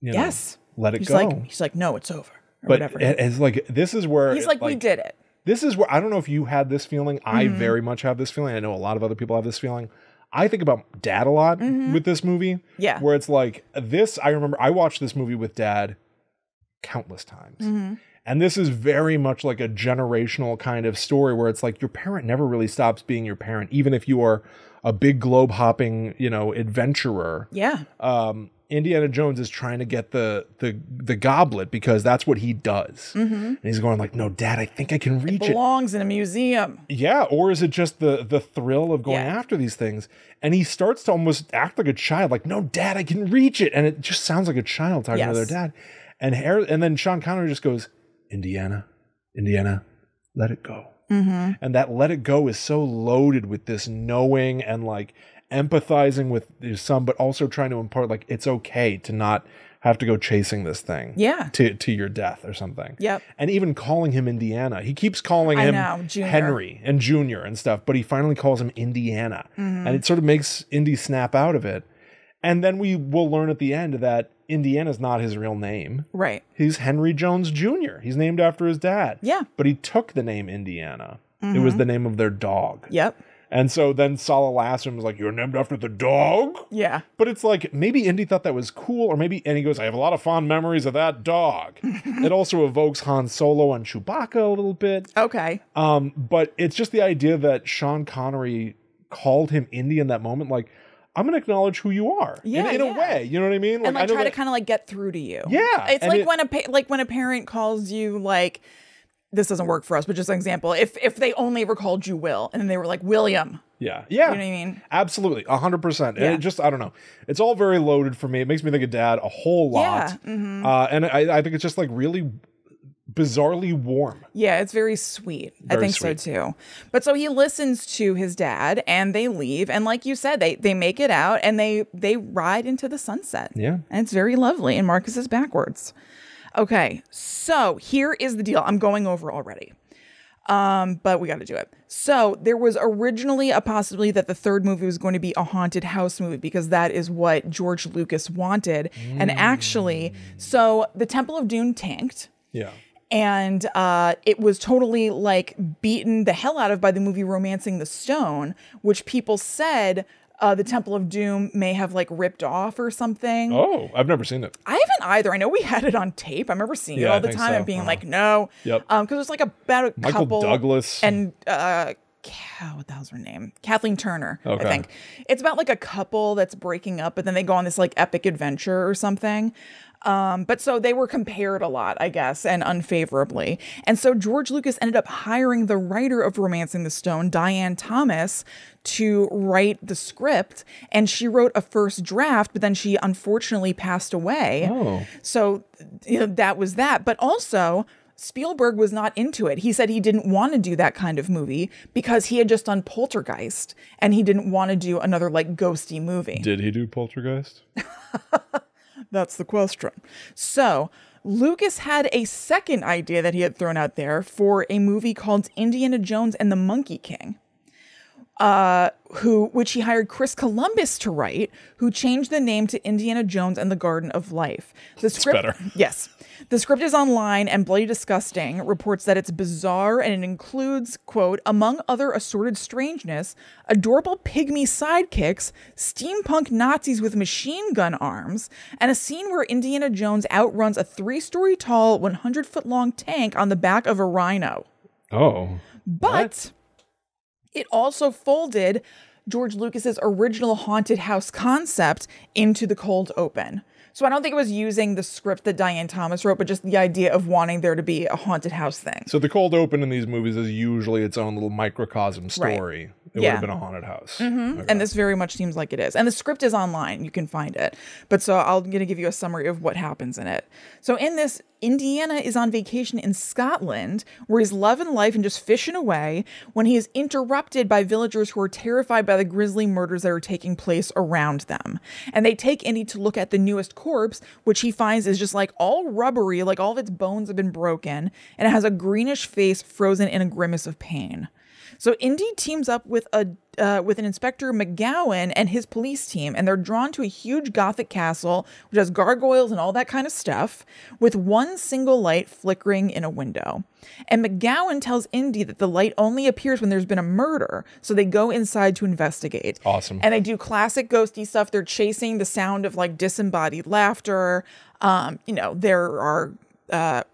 Speaker 1: let it go.
Speaker 2: He's like, no, it's over.
Speaker 1: But it's like, this is where
Speaker 2: he's like, we did it.
Speaker 1: This is where, I don't know if you had this feeling. I very much have this feeling. I know a lot of other people have this feeling. I think about Dad a lot with this movie.
Speaker 2: Yeah.
Speaker 1: Where it's like this, I remember I watched this movie with Dad countless times. And this is very much like a generational kind of story where it's like your parent never really stops being your parent, even if you are a big globe hopping, adventurer.
Speaker 2: Yeah.
Speaker 1: Indiana Jones is trying to get the goblet because that's what he does. And he's going like, no, Dad, I think I can reach it.
Speaker 2: It belongs in a museum.
Speaker 1: Yeah, or is it just the thrill of going after these things? And he starts to almost act like a child, like, no, Dad, I can reach it. And it just sounds like a child talking to their dad. And then Sean Connery just goes, Indiana, let it go. And that let it go is so loaded with this knowing and like empathizing with your son, but also trying to impart like it's okay to not have to go chasing this thing to your death or something. And even calling him Indiana. He keeps calling him Henry and Junior and stuff, but he finally calls him Indiana. And it sort of makes Indy snap out of it. And then we will learn at the end that Indiana's not his real name.
Speaker 2: Right.
Speaker 1: He's Henry Jones Jr. He's named after his dad.
Speaker 2: Yeah.
Speaker 1: But he took the name Indiana. It was the name of their dog.
Speaker 2: Yep.
Speaker 1: And so then Sala laughs and was like, "You're named after the dog?"
Speaker 2: Yeah.
Speaker 1: But it's like, maybe Indy thought that was cool, or maybe, and he goes, "I have a lot of fond memories of that dog." It also evokes Han Solo and Chewbacca a little bit.
Speaker 2: Okay.
Speaker 1: But it's just the idea that Sean Connery called him Indy in that moment, like, I'm going to acknowledge who you are in a way. You know what I mean?
Speaker 2: And like try to kind of like get through to you.
Speaker 1: Yeah.
Speaker 2: It's like when a parent calls you like, this doesn't work for us, but just an example, if they only ever called you Will and then they were like William.
Speaker 1: Yeah.
Speaker 2: You know what I mean?
Speaker 1: Absolutely. 100%. And it just, I don't know. It's all very loaded for me. It makes me think of Dad a whole lot.
Speaker 2: Yeah. Mm-hmm.
Speaker 1: And I think it's just like really bizarrely warm.
Speaker 2: Yeah, it's very sweet. I think so too. But so he listens to his dad and they leave. And like you said, they make it out and they ride into the sunset.
Speaker 1: Yeah.
Speaker 2: And it's very lovely. And Marcus is backwards. Okay, so here is the deal. I'm going over already. But we got to do it. So there was originally a possibility that the third movie was going to be a haunted house movie because that is what George Lucas wanted. And actually, so the Temple of Doom tanked.
Speaker 1: Yeah.
Speaker 2: And it was totally like beaten the hell out of by the movie Romancing the Stone, which people said the Temple of Doom may have like ripped off or something.
Speaker 1: Oh, I've never seen it.
Speaker 2: I haven't either. I know we had it on tape. I remember seeing it all the time and being like, no.
Speaker 1: Yep.
Speaker 2: Because it was like about a
Speaker 1: Michael
Speaker 2: couple.
Speaker 1: Douglas.
Speaker 2: And what the hell's her name? Kathleen Turner,
Speaker 1: okay.
Speaker 2: I think. It's about like a couple that's breaking up, but then they go on this like epic adventure or something. But so they were compared a lot, I guess, and unfavorably. And so George Lucas ended up hiring the writer of Romancing the Stone, Diane Thomas, to write the script. And she wrote a first draft, but then she unfortunately passed away.
Speaker 1: Oh.
Speaker 2: So that was that. But also, Spielberg was not into it. He said he didn't want to do that kind of movie because he had just done Poltergeist and he didn't want to do another like ghosty movie.
Speaker 1: Did he do Poltergeist?
Speaker 2: That's the question. So Lucas had a second idea that he had thrown out there for a movie called Indiana Jones and the Monkey King, which he hired Chris Columbus to write, who changed the name to Indiana Jones and the Garden of Life. The script,
Speaker 1: better.
Speaker 2: Yes. The script is online, and Bloody Disgusting reports that it's bizarre and it includes, quote, among other assorted strangeness, adorable pygmy sidekicks, steampunk Nazis with machine gun arms, and a scene where Indiana Jones outruns a 3-story tall, 100-foot-long tank on the back of a rhino.
Speaker 1: Oh.
Speaker 2: But it also folded George Lucas's original haunted house concept into the cold open. So I don't think it was using the script that Diane Thomas wrote, but just the idea of wanting there to be a haunted house thing.
Speaker 1: So the cold open in these movies is usually its own little microcosm story.
Speaker 2: Right.
Speaker 1: It would have been a haunted house.
Speaker 2: Mm-hmm. Okay. And this very much seems like it is. And the script is online. You can find it. But so I'm going to give you a summary of what happens in it. So in this, Indiana is on vacation in Scotland, where he's loving life and just fishing away, when he is interrupted by villagers who are terrified by the grisly murders that are taking place around them. And they take Indy to look at the newest corpse, which he finds is just like all rubbery, like all of its bones have been broken, and it has a greenish face frozen in a grimace of pain. So Indy teams up with an Inspector McGowan and his police team, and they're drawn to a huge Gothic castle, which has gargoyles and all that kind of stuff, with one single light flickering in a window. And McGowan tells Indy that the light only appears when there's been a murder, so they go inside to investigate.
Speaker 1: Awesome.
Speaker 2: And they do classic ghosty stuff. They're chasing the sound of like disembodied laughter. There are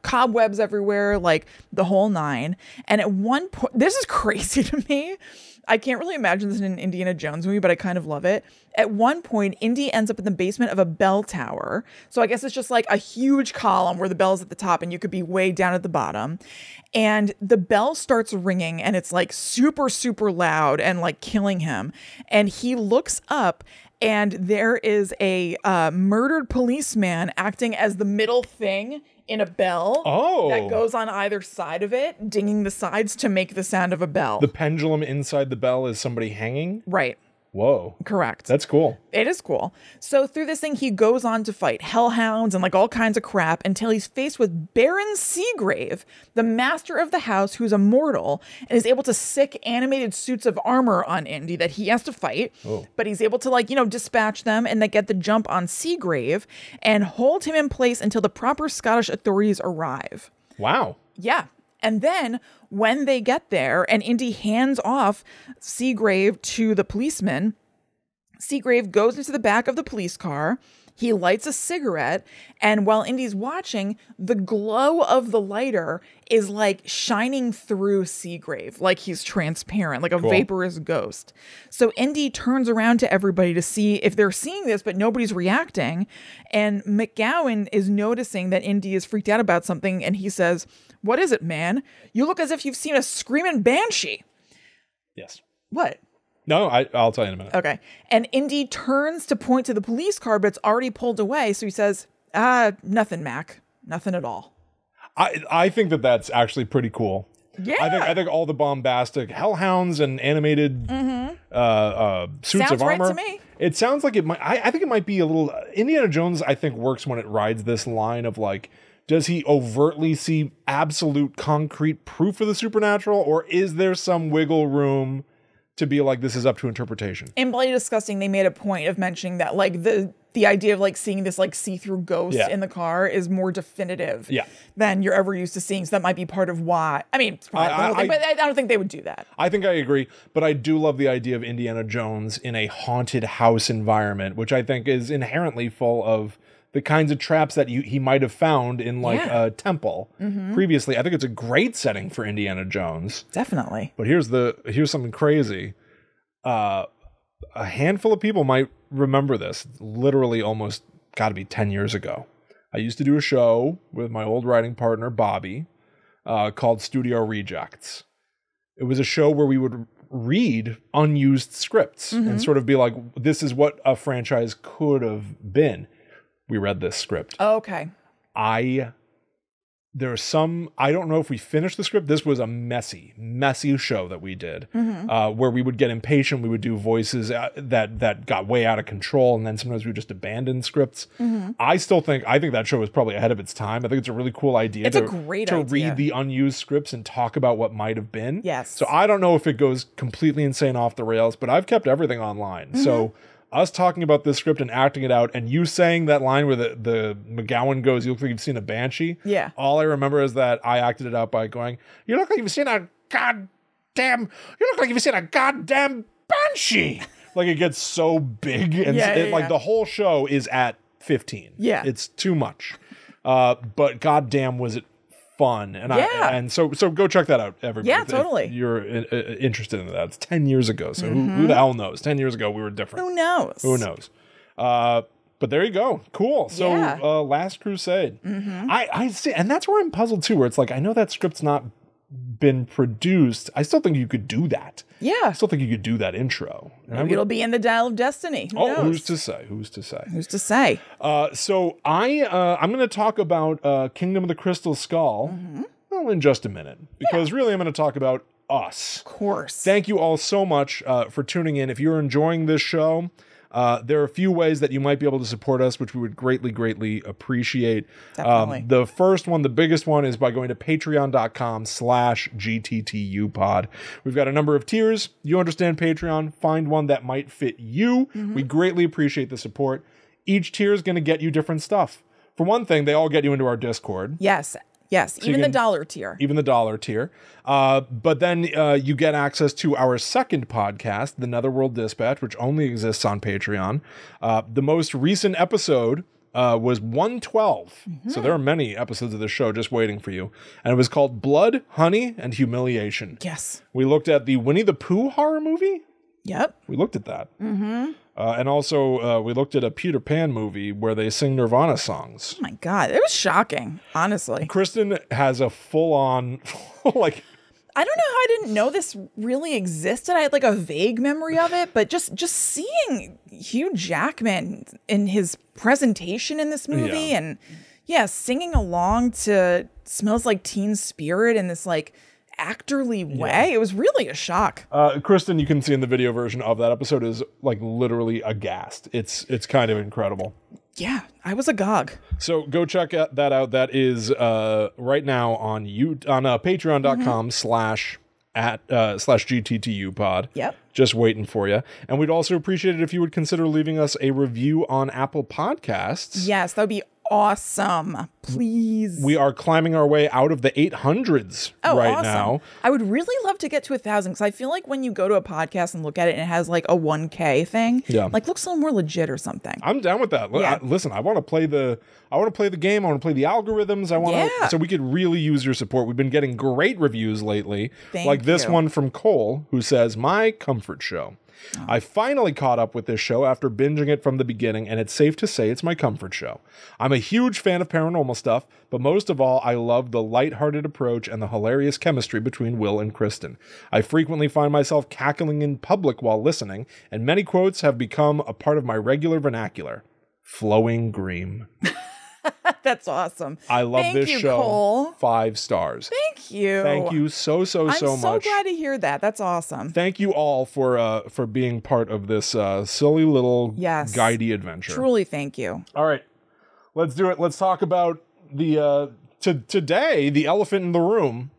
Speaker 2: cobwebs everywhere, like the whole nine. And at one point, this is crazy to me. I can't really imagine this in an Indiana Jones movie, but I kind of love it. At one point, Indy ends up in the basement of a bell tower. So I guess it's just like a huge column where the bell's at the top and you could be way down at the bottom. And the bell starts ringing and it's like super, super loud and like killing him. And he looks up and there is a murdered policeman acting as the middle thing in a bell that goes on either side of it, dinging the sides to make the sound of a bell.
Speaker 1: The pendulum inside the bell is somebody hanging?
Speaker 2: Right.
Speaker 1: Whoa.
Speaker 2: Correct.
Speaker 1: That's cool.
Speaker 2: It is cool. So through this thing, he goes on to fight hellhounds and like all kinds of crap until he's faced with Baron Seagrave, the master of the house who's immortal and is able to sick animated suits of armor on Indy that he has to fight. Oh. But he's able to dispatch them and then get the jump on Seagrave and hold him in place until the proper Scottish authorities arrive.
Speaker 1: Wow.
Speaker 2: Yeah. And then when they get there and Indy hands off Seagrave to the policeman, Seagrave goes into the back of the police car. He lights a cigarette, and while Indy's watching, the glow of the lighter is like shining through Seagrave, like he's transparent, like a vaporous ghost. So Indy turns around to everybody to see if they're seeing this, but nobody's reacting. And McGowan is noticing that Indy is freaked out about something, and he says, "What is it, man? You look as if you've seen a screaming banshee."
Speaker 1: Yes.
Speaker 2: What?
Speaker 1: No, I'll tell you in a minute.
Speaker 2: Okay. And Indy turns to point to the police car, but it's already pulled away. So he says, nothing, Mac. Nothing at all.
Speaker 1: I think that that's actually pretty cool.
Speaker 2: Yeah.
Speaker 1: I think all the bombastic hellhounds and animated suits
Speaker 2: Sounds
Speaker 1: of armor.
Speaker 2: right to me.
Speaker 1: It sounds like it might. I think it might be a little. Indiana Jones, I think, works when it rides this line of like, does he overtly see absolute concrete proof of the supernatural, or is there some wiggle room to be like, this is up to interpretation?
Speaker 2: In Bloody Disgusting, they made a point of mentioning that like the idea of like seeing this like see-through ghost in the car is more definitive than you're ever used to seeing. So that might be part of why. I mean, it's probably the whole thing, but I don't think they would do that.
Speaker 1: I think I agree, but I do love the idea of Indiana Jones in a haunted house environment, which I think is inherently full of the kinds of traps that he might have found in like a temple previously. I think it's a great setting for Indiana Jones.
Speaker 2: Definitely.
Speaker 1: But here's something crazy. A handful of people might remember this. Literally almost got to be 10 years ago. I used to do a show with my old writing partner, Bobby, called Studio Rejects. It was a show where we would read unused scripts and sort of be like, this is what a franchise could have been. We read this script.
Speaker 2: Okay.
Speaker 1: I don't know if we finished the script. This was a messy show that we did, where we would get impatient. We would do voices that got way out of control. And then sometimes we would just abandon scripts. I think that show was probably ahead of its time. I think it's a really cool idea.
Speaker 2: It's a great idea.
Speaker 1: To read the unused scripts and talk about what might have been.
Speaker 2: Yes.
Speaker 1: So I don't know if it goes completely insane off the rails, but I've kept everything online. So us talking about this script and acting it out, and you saying that line where the McGowan goes, "You look like you've seen a banshee."
Speaker 2: Yeah.
Speaker 1: All I remember is that I acted it out by going, "You look like you've seen a goddamn banshee." Like it gets so big, and like the whole show is at 15.
Speaker 2: Yeah.
Speaker 1: It's too much. But goddamn, was it fun. And so go check that out, everybody.
Speaker 2: Yeah, totally.
Speaker 1: If you're interested in that. It's 10 years ago. So who the hell knows? 10 years ago, we were different.
Speaker 2: Who knows?
Speaker 1: But there you go. Cool. So Last Crusade. I see. And that's where I'm puzzled too, where it's like, I know that script's not been produced. I still think you could do that.
Speaker 2: Yeah.
Speaker 1: I still think you could do that intro.
Speaker 2: Maybe it'll be in the Dial of Destiny. Who knows?
Speaker 1: Who's to say? So I'm going to talk about Kingdom of the Crystal Skull well, in just a minute. Because really I'm going to talk about us.
Speaker 2: Of course.
Speaker 1: Thank you all so much for tuning in. If you're enjoying this show, there are a few ways that you might be able to support us, which we would greatly, greatly appreciate.
Speaker 2: Definitely.
Speaker 1: The first one, the biggest one, is by going to patreon.com/GTTUpod. We've got a number of tiers. You understand Patreon. Find one that might fit you. We greatly appreciate the support. Each tier is going to get you different stuff. For one thing, they all get you into our Discord.
Speaker 2: Yes. Yes, so even the dollar tier.
Speaker 1: Even the dollar tier. But then you get access to our second podcast, The Netherworld Dispatch, which only exists on Patreon. The most recent episode was 112. So there are many episodes of the show just waiting for you. And it was called Blood, Honey, and Humiliation.
Speaker 2: Yes.
Speaker 1: We looked at the Winnie the Pooh horror movie.
Speaker 2: Yep.
Speaker 1: We looked at that. And also, we looked at a Peter Pan movie where they sing Nirvana songs.
Speaker 2: Oh my God. It was shocking, honestly.
Speaker 1: Kristen has a full-on, like...
Speaker 2: I don't know how I didn't know this really existed. I had like a vague memory of it, but just seeing Hugh Jackman in his presentation in this movie and singing along to Smells Like Teen Spirit in this like actorly way. It was really a shock.
Speaker 1: Kristen, you can see in the video version of that episode, is like literally aghast. It's kind of incredible.
Speaker 2: Yeah, I was agog.
Speaker 1: So go check that out. That is right now on patreon.com/GTTUpod.
Speaker 2: Yep.
Speaker 1: Just waiting for you. And we'd also appreciate it if you would consider leaving us a review on Apple Podcasts.
Speaker 2: Yes, that would be awesome. Please.
Speaker 1: We are climbing our way out of the 800s right now.
Speaker 2: I would really love to get to 1,000 because I feel like when you go to a podcast and look at it and it has like a 1K thing, like looks a little more legit or something.
Speaker 1: I'm down with that.
Speaker 2: Yeah.
Speaker 1: Listen, I want to play the game. I want to play the algorithms. I want to, so we could really use your support. We've been getting great reviews lately, like this one from Cole, who says, "My comfort show. I finally caught up with this show after binging it from the beginning, and it's safe to say it's my comfort show. I'm a huge fan of paranormal stuff, but most of all, I love the lighthearted approach and the hilarious chemistry between Will and Kristen. I frequently find myself cackling in public while listening, and many quotes have become a part of my regular vernacular. Flowing Green."
Speaker 2: That's awesome.
Speaker 1: I love this show.
Speaker 2: Cole.
Speaker 1: 5 stars.
Speaker 2: Thank you.
Speaker 1: Thank you so much.
Speaker 2: I'm so glad to hear that. That's awesome.
Speaker 1: Thank you all for being part of this silly little guidey adventure.
Speaker 2: Truly, thank you.
Speaker 1: All right, let's do it. Let's talk about the today, the elephant in the room.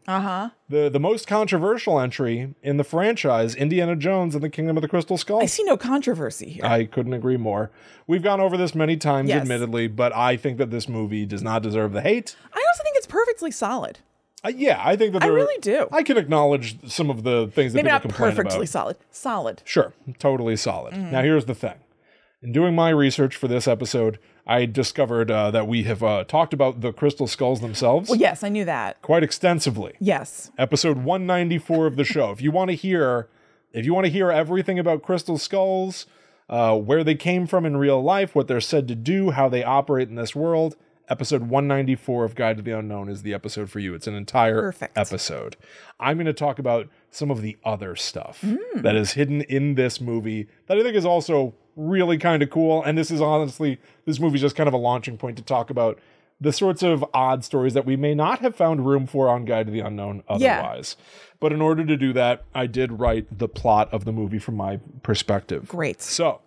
Speaker 1: The most controversial entry in the franchise, Indiana Jones and the Kingdom of the Crystal Skull.
Speaker 2: I see no controversy here.
Speaker 1: I couldn't agree more. We've gone over this many times, admittedly, but I think that this movie does not deserve the hate.
Speaker 2: I also think it's perfectly solid.
Speaker 1: Yeah, I think that
Speaker 2: I really do.
Speaker 1: I can acknowledge some of the things that people complain about.
Speaker 2: Maybe not perfectly solid. Solid.
Speaker 1: Sure, totally solid. Now, here's the thing. In doing my research for this episode, I discovered that we have talked about the crystal skulls themselves.
Speaker 2: Well, yes, I knew that.
Speaker 1: Quite extensively.
Speaker 2: Yes.
Speaker 1: Episode 194 of the show. If you want to hear everything about crystal skulls, where they came from in real life, what they're said to do, how they operate in this world, episode 194 of Guide to the Unknown is the episode for you. It's an entire episode. I'm going to talk about some of the other stuff that is hidden in this movie that I think is also really kind of cool. And this movie's just kind of a launching point to talk about the sorts of odd stories that we may not have found room for on Guide to the Unknown otherwise. But in order to do that, I did write the plot of the movie from my perspective.
Speaker 2: Great.
Speaker 1: So,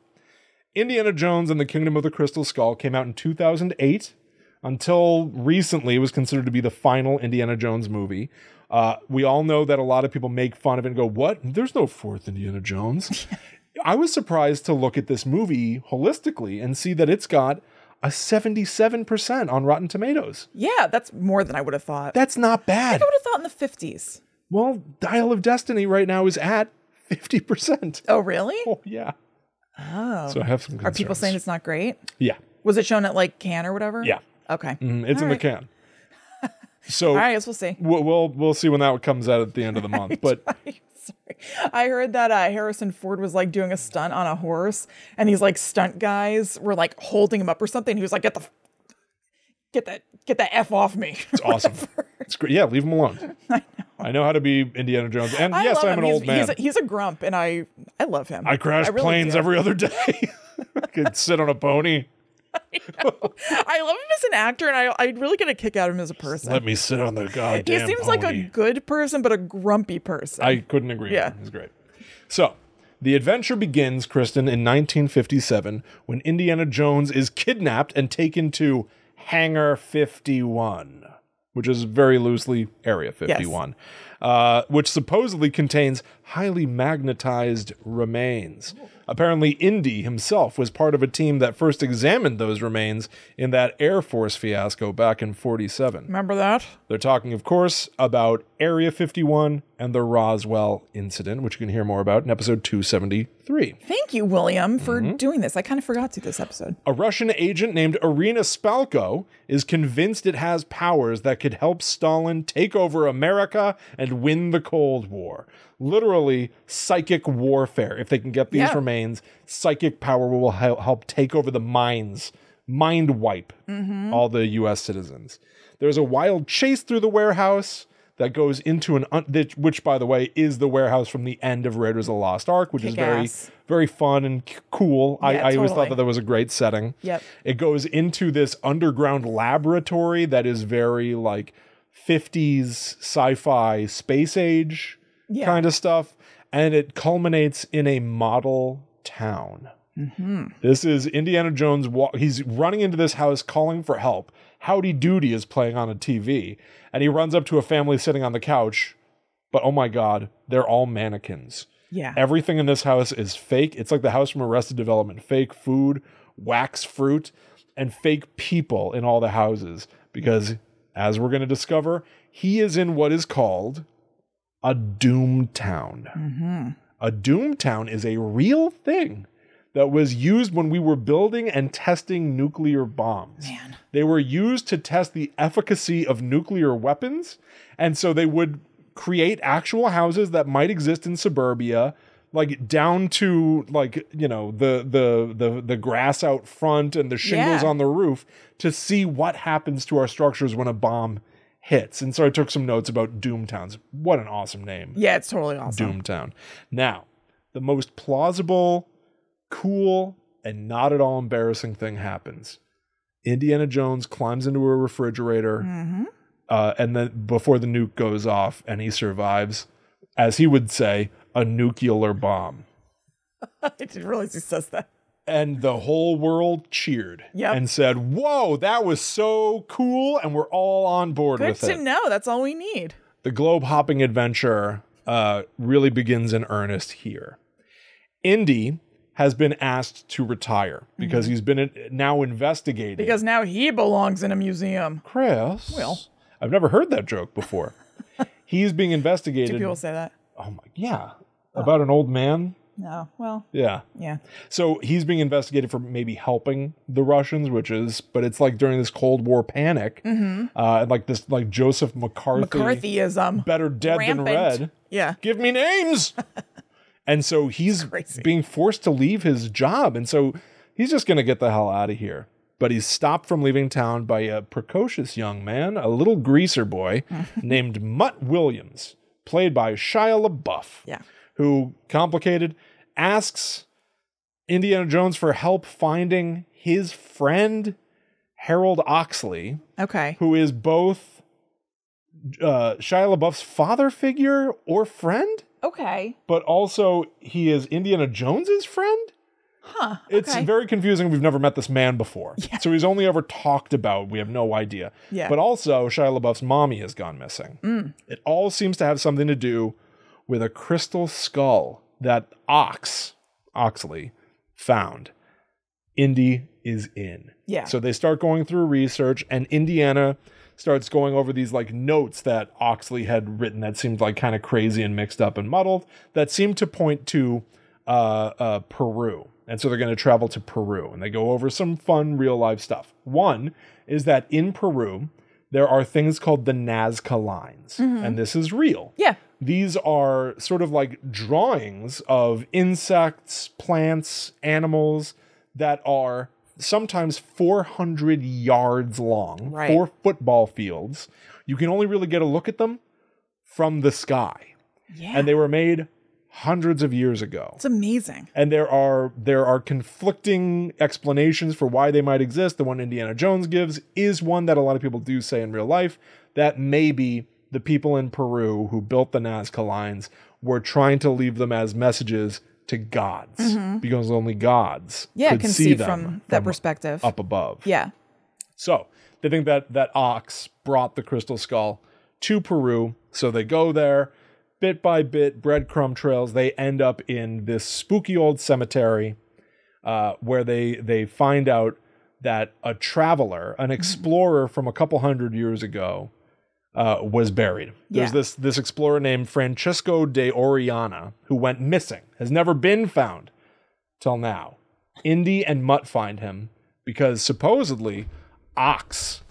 Speaker 1: Indiana Jones and the Kingdom of the Crystal Skull came out in 2008. Until recently, it was considered to be the final Indiana Jones movie. We all know that a lot of people make fun of it and go, "What? There's no fourth Indiana Jones." I was surprised to look at this movie holistically and see that it's got a 77% on Rotten Tomatoes.
Speaker 2: Yeah, that's more than I would have thought.
Speaker 1: That's not bad.
Speaker 2: I would have thought in the 50s.
Speaker 1: Well, Dial of Destiny right now is at 50%.
Speaker 2: Oh, really?
Speaker 1: Oh, yeah.
Speaker 2: Oh.
Speaker 1: So I have some concerns.
Speaker 2: Are people saying it's not great?
Speaker 1: Yeah.
Speaker 2: Was it shown at like Cannes or whatever?
Speaker 1: Yeah.
Speaker 2: Okay.
Speaker 1: It's in the can. So
Speaker 2: all right, I guess we'll see.
Speaker 1: We'll see when that comes out at the end of the month. But
Speaker 2: sorry, I heard that Harrison Ford was like doing a stunt on a horse, and these like stunt guys were like holding him up or something. He was like, "Get that F off me."
Speaker 1: It's awesome. It's great. Yeah, leave him alone. I know how to be Indiana Jones, and yes, I'm an old man.
Speaker 2: He's a grump, and I love him.
Speaker 1: I crash planes every other day. I could sit on a pony.
Speaker 2: I love him as an actor, and I'd really get a kick out of him as a person.
Speaker 1: Let me sit on the goddamn
Speaker 2: He seems
Speaker 1: pony.
Speaker 2: like a good person, but a grumpy person.
Speaker 1: I couldn't agree more. He's great. So, the adventure begins, Kristen, in 1957, when Indiana Jones is kidnapped and taken to Hangar 51, which is very loosely Area 51, which supposedly contains highly magnetized remains. Apparently, Indy himself was part of a team that first examined those remains in that Air Force fiasco back in 47.
Speaker 2: Remember that?
Speaker 1: They're talking, of course, about Area 51 and the Roswell incident, which you can hear more about in episode 273.
Speaker 2: Thank you, William, for doing this. I kind of forgot to this episode.
Speaker 1: A Russian agent named Irina Spalko is convinced it has powers that could help Stalin take over America and win the Cold War. Literally psychic warfare. If they can get these remains, psychic power will help take over the minds, mind wipe all the U.S. citizens. There's a wild chase through the warehouse that goes into which, by the way, is the warehouse from the end of Raiders of the Lost Ark, which is very, very fun and cool. I always thought that was a great setting.
Speaker 2: Yep.
Speaker 1: It goes into this underground laboratory that is very like 50s sci-fi space age kind of stuff, and it culminates in a model town. This is Indiana Jones. He's running into this house calling for help. Howdy Doody is playing on a TV, and he runs up to a family sitting on the couch, but oh my god, they're all mannequins.
Speaker 2: Yeah.
Speaker 1: Everything in this house is fake. It's like the house from Arrested Development. Fake food, wax fruit, and fake people in all the houses because, as we're going to discover, he is in what is called a DOOMTOWN. A DOOMTOWN is a real thing that was used when we were building and testing nuclear bombs.
Speaker 2: Man.
Speaker 1: They were used to test the efficacy of nuclear weapons, and so they would create actual houses that might exist in suburbia, like down to like, you know, the grass out front and the shingles on the roof to see what happens to our structures when a bomb hits. And so I took some notes about DOOMTOWNs. What an awesome name.
Speaker 2: Yeah, it's totally awesome.
Speaker 1: DOOMTOWN. Now, the most plausible, cool, and not at all embarrassing thing happens. Indiana Jones climbs into a refrigerator, and then before the nuke goes off, and he survives, as he would say, a nuclear bomb.
Speaker 2: I didn't realize he says that.
Speaker 1: And the whole world cheered and said, whoa, that was so cool, and we're all on board with it.
Speaker 2: Good to know. That's all we need.
Speaker 1: The globe-hopping adventure really begins in earnest here. Indy has been asked to retire because he's been now investigating.
Speaker 2: Because now he belongs in a museum.
Speaker 1: Chris.
Speaker 2: Well.
Speaker 1: I've never heard that joke before. He's being investigated.
Speaker 2: Do people say that?
Speaker 1: Oh my, yeah. About an old man?
Speaker 2: No. Well.
Speaker 1: Yeah.
Speaker 2: Yeah.
Speaker 1: So he's being investigated for maybe helping the Russians, but it's like during this Cold War panic, and like this, like Joseph
Speaker 2: McCarthyism.
Speaker 1: Better dead
Speaker 2: rampant.
Speaker 1: than red.
Speaker 2: Yeah.
Speaker 1: Give me names. And so he's being forced to leave his job. And so he's just going to get the hell out of here. But he's stopped from leaving town by a precocious young man, a little greaser boy named Mutt Williams, played by Shia LaBeouf.
Speaker 2: Yeah.
Speaker 1: Who, complicated, asks Indiana Jones for help finding his friend, Harold Oxley.
Speaker 2: Okay.
Speaker 1: Who is both Shia LaBeouf's father figure or friend.
Speaker 2: Okay.
Speaker 1: But also, he is Indiana Jones's friend?
Speaker 2: Huh. Okay.
Speaker 1: It's very confusing. We've never met this man before.
Speaker 2: Yeah.
Speaker 1: So he's only ever talked about. We have no idea.
Speaker 2: Yeah.
Speaker 1: But also, Shia LaBeouf's mommy has gone missing. It all seems to have something to do with a crystal skull that Oxley found. Indy is in.
Speaker 2: Yeah.
Speaker 1: So they start going through research, and Indiana starts going over these like notes that Oxley had written that seemed like kind of crazy and mixed up and muddled that seemed to point to Peru. And so they're going to travel to Peru, and they go over some fun real life stuff. One is that in Peru, there are things called the Nazca lines, and this is real.
Speaker 2: Yeah.
Speaker 1: These are sort of like drawings of insects, plants, animals that are sometimes 400 yards long, 4 football fields. You can only really get a look at them from the sky.
Speaker 2: Yeah.
Speaker 1: And they were made hundreds of years ago.
Speaker 2: It's amazing.
Speaker 1: And there are conflicting explanations for why they might exist. The one Indiana Jones gives is one that a lot of people do say in real life, that maybe the people in Peru who built the Nazca lines were trying to leave them as messages to gods, because only gods could
Speaker 2: can
Speaker 1: see them
Speaker 2: from that perspective
Speaker 1: up above.
Speaker 2: Yeah.
Speaker 1: So they think that Ox brought the crystal skull to Peru. So they go there, bit by bit, breadcrumb trails. They end up in this spooky old cemetery where they find out that a traveler, an explorer from a couple hundred years ago, was buried. There's this explorer named Francisco de Orellana who went missing, has never been found till now. Indy and Mutt find him because supposedly Ox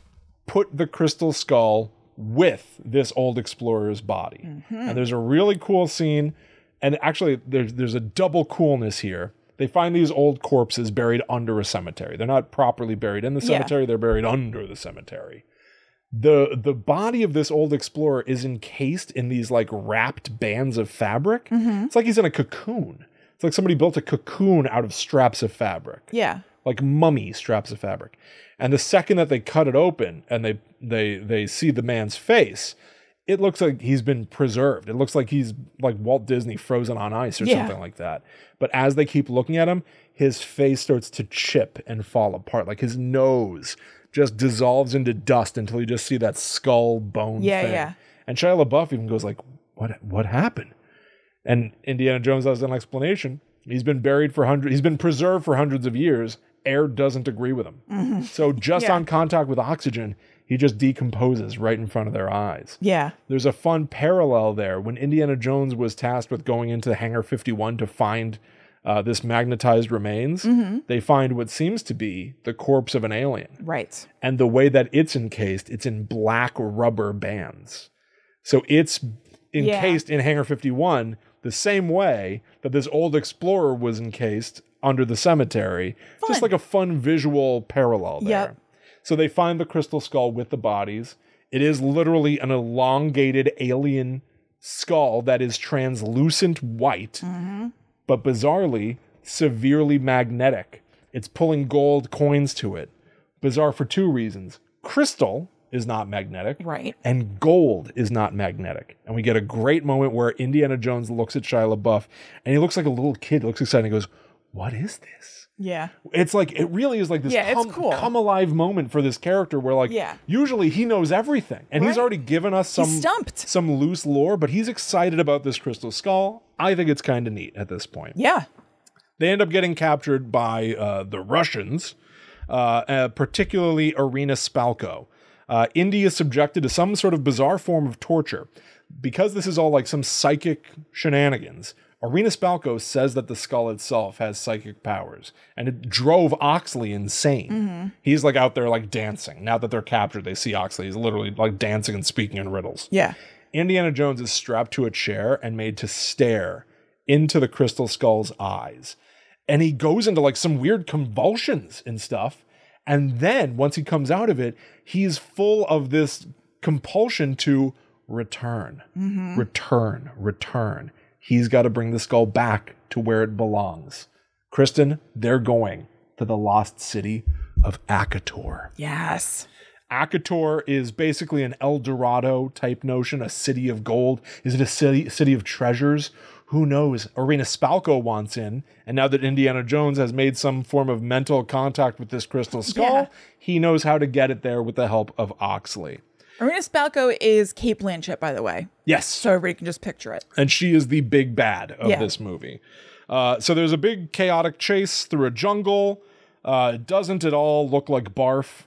Speaker 1: put the crystal skull with this old explorer's body. And there's a really cool scene, and actually there's a double coolness here. They find these old corpses buried under a cemetery. They're not properly buried in the cemetery, they're buried under the cemetery. The body of this old explorer is encased in these like wrapped bands of fabric. It's like he's in a cocoon. It's like somebody built a cocoon out of straps of fabric.
Speaker 2: Yeah.
Speaker 1: Like mummy straps of fabric. And the second that they cut it open and they see the man's face, it looks like he's been preserved. It looks like he's like Walt Disney frozen on ice or something like that. But as they keep looking at him, his face starts to chip and fall apart. Like his nose just dissolves into dust until you just see that skull bone thing.
Speaker 2: Yeah.
Speaker 1: And Shia LaBeouf even goes like, what happened? And Indiana Jones has an explanation. He's been preserved for hundreds of years, air doesn't agree with him. So just on contact with oxygen, he just decomposes right in front of their eyes.
Speaker 2: Yeah.
Speaker 1: There's a fun parallel there. When Indiana Jones was tasked with going into Hangar 51 to find this magnetized remains, they find what seems to be the corpse of an alien.
Speaker 2: Right.
Speaker 1: And the way that it's encased, it's in black rubber bands. So it's encased in Hangar 51 the same way that this old explorer was encased under the cemetery. Just like a fun visual parallel there.
Speaker 2: Yep.
Speaker 1: So they find the crystal skull with the bodies. It is literally an elongated alien skull that is translucent white, but bizarrely, severely magnetic. It's pulling gold coins to it. Bizarre for two reasons. Crystal is not magnetic.
Speaker 2: Right.
Speaker 1: And gold is not magnetic. And we get a great moment where Indiana Jones looks at Shia LaBeouf and he looks like a little kid. He looks excited and goes, what is this?
Speaker 2: Yeah.
Speaker 1: It's like, it really is like this
Speaker 2: it's cool.
Speaker 1: come alive moment for this character where like, usually he knows everything. And he's already given us some loose lore, but he's excited about this crystal skull. I think it's kind of neat at this point.
Speaker 2: Yeah.
Speaker 1: They end up getting captured by the Russians, particularly Irina Spalko. Indy is subjected to some sort of bizarre form of torture. Because this is all like some psychic shenanigans, Irina Spalko says that the skull itself has psychic powers, and it drove Oxley insane. He's like out there like dancing. Now that they're captured, they see Oxley. He's literally like dancing and speaking in riddles.
Speaker 2: Yeah.
Speaker 1: Indiana Jones is strapped to a chair and made to stare into the crystal skull's eyes. And he goes into like some weird convulsions and stuff. And then once he comes out of it, he's full of this compulsion to return, return. He's got to bring the skull back to where it belongs. Kristen, they're going to the lost city of Akator.
Speaker 2: Yes.
Speaker 1: Akator is basically an El Dorado type notion, a city of gold. Is it a city of treasures? Who knows? Irina Spalko wants in, and now that Indiana Jones has made some form of mental contact with this crystal skull, he knows how to get it there with the help of Oxley.
Speaker 2: Irina Spalko is Cate Blanchett, by the way.
Speaker 1: Yes.
Speaker 2: So everybody can just picture it.
Speaker 1: And she is the big bad of this movie. So there's a big chaotic chase through a jungle. It doesn't at all look like barf.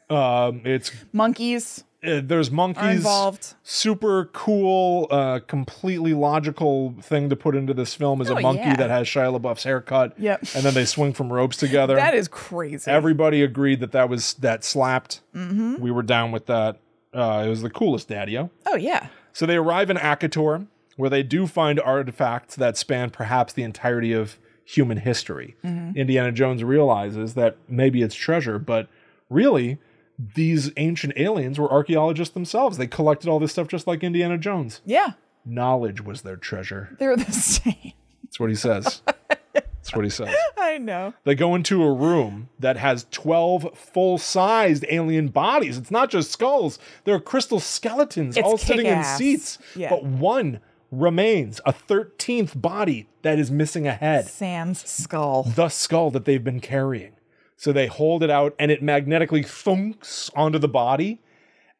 Speaker 1: It's
Speaker 2: monkeys.
Speaker 1: There's monkeys
Speaker 2: are involved.
Speaker 1: Super cool, completely logical thing to put into this film is a monkey that has Shia LaBeouf's haircut.
Speaker 2: Yep.
Speaker 1: And then they swing from ropes together.
Speaker 2: That is crazy.
Speaker 1: Everybody agreed that slapped. We were down with that. It was the coolest daddy-o.
Speaker 2: Oh, yeah.
Speaker 1: So they arrive in Akator, where they do find artifacts that span perhaps the entirety of human history. Indiana Jones realizes that maybe it's treasure, but really, these ancient aliens were archaeologists themselves. They collected all this stuff just like Indiana Jones.
Speaker 2: Yeah.
Speaker 1: Knowledge was their treasure.
Speaker 2: They're the same.
Speaker 1: That's what he says. That's what he says.
Speaker 2: I know.
Speaker 1: They go into a room that has 12 full-sized alien bodies. It's not just skulls. There are crystal skeletons all sitting in seats.
Speaker 2: Yeah.
Speaker 1: But one remains, a 13th body that is missing a head.
Speaker 2: Sans skull.
Speaker 1: The skull that they've been carrying. So they hold it out and it magnetically thunks onto the body.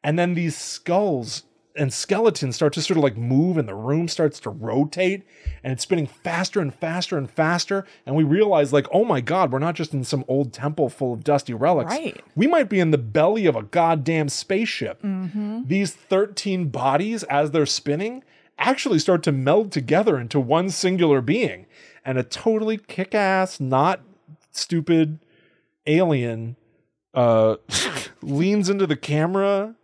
Speaker 1: And then these skulls and skeletons start to sort of like move and the room starts to rotate and it's spinning faster and faster and faster. And we realize like, oh my God, we're not just in some old temple full of dusty relics.
Speaker 2: Right.
Speaker 1: We might be in the belly of a goddamn spaceship. These 13 bodies, as they're spinning, actually start to meld together into one singular being. And a totally kick-ass, not stupid alien leans into the camera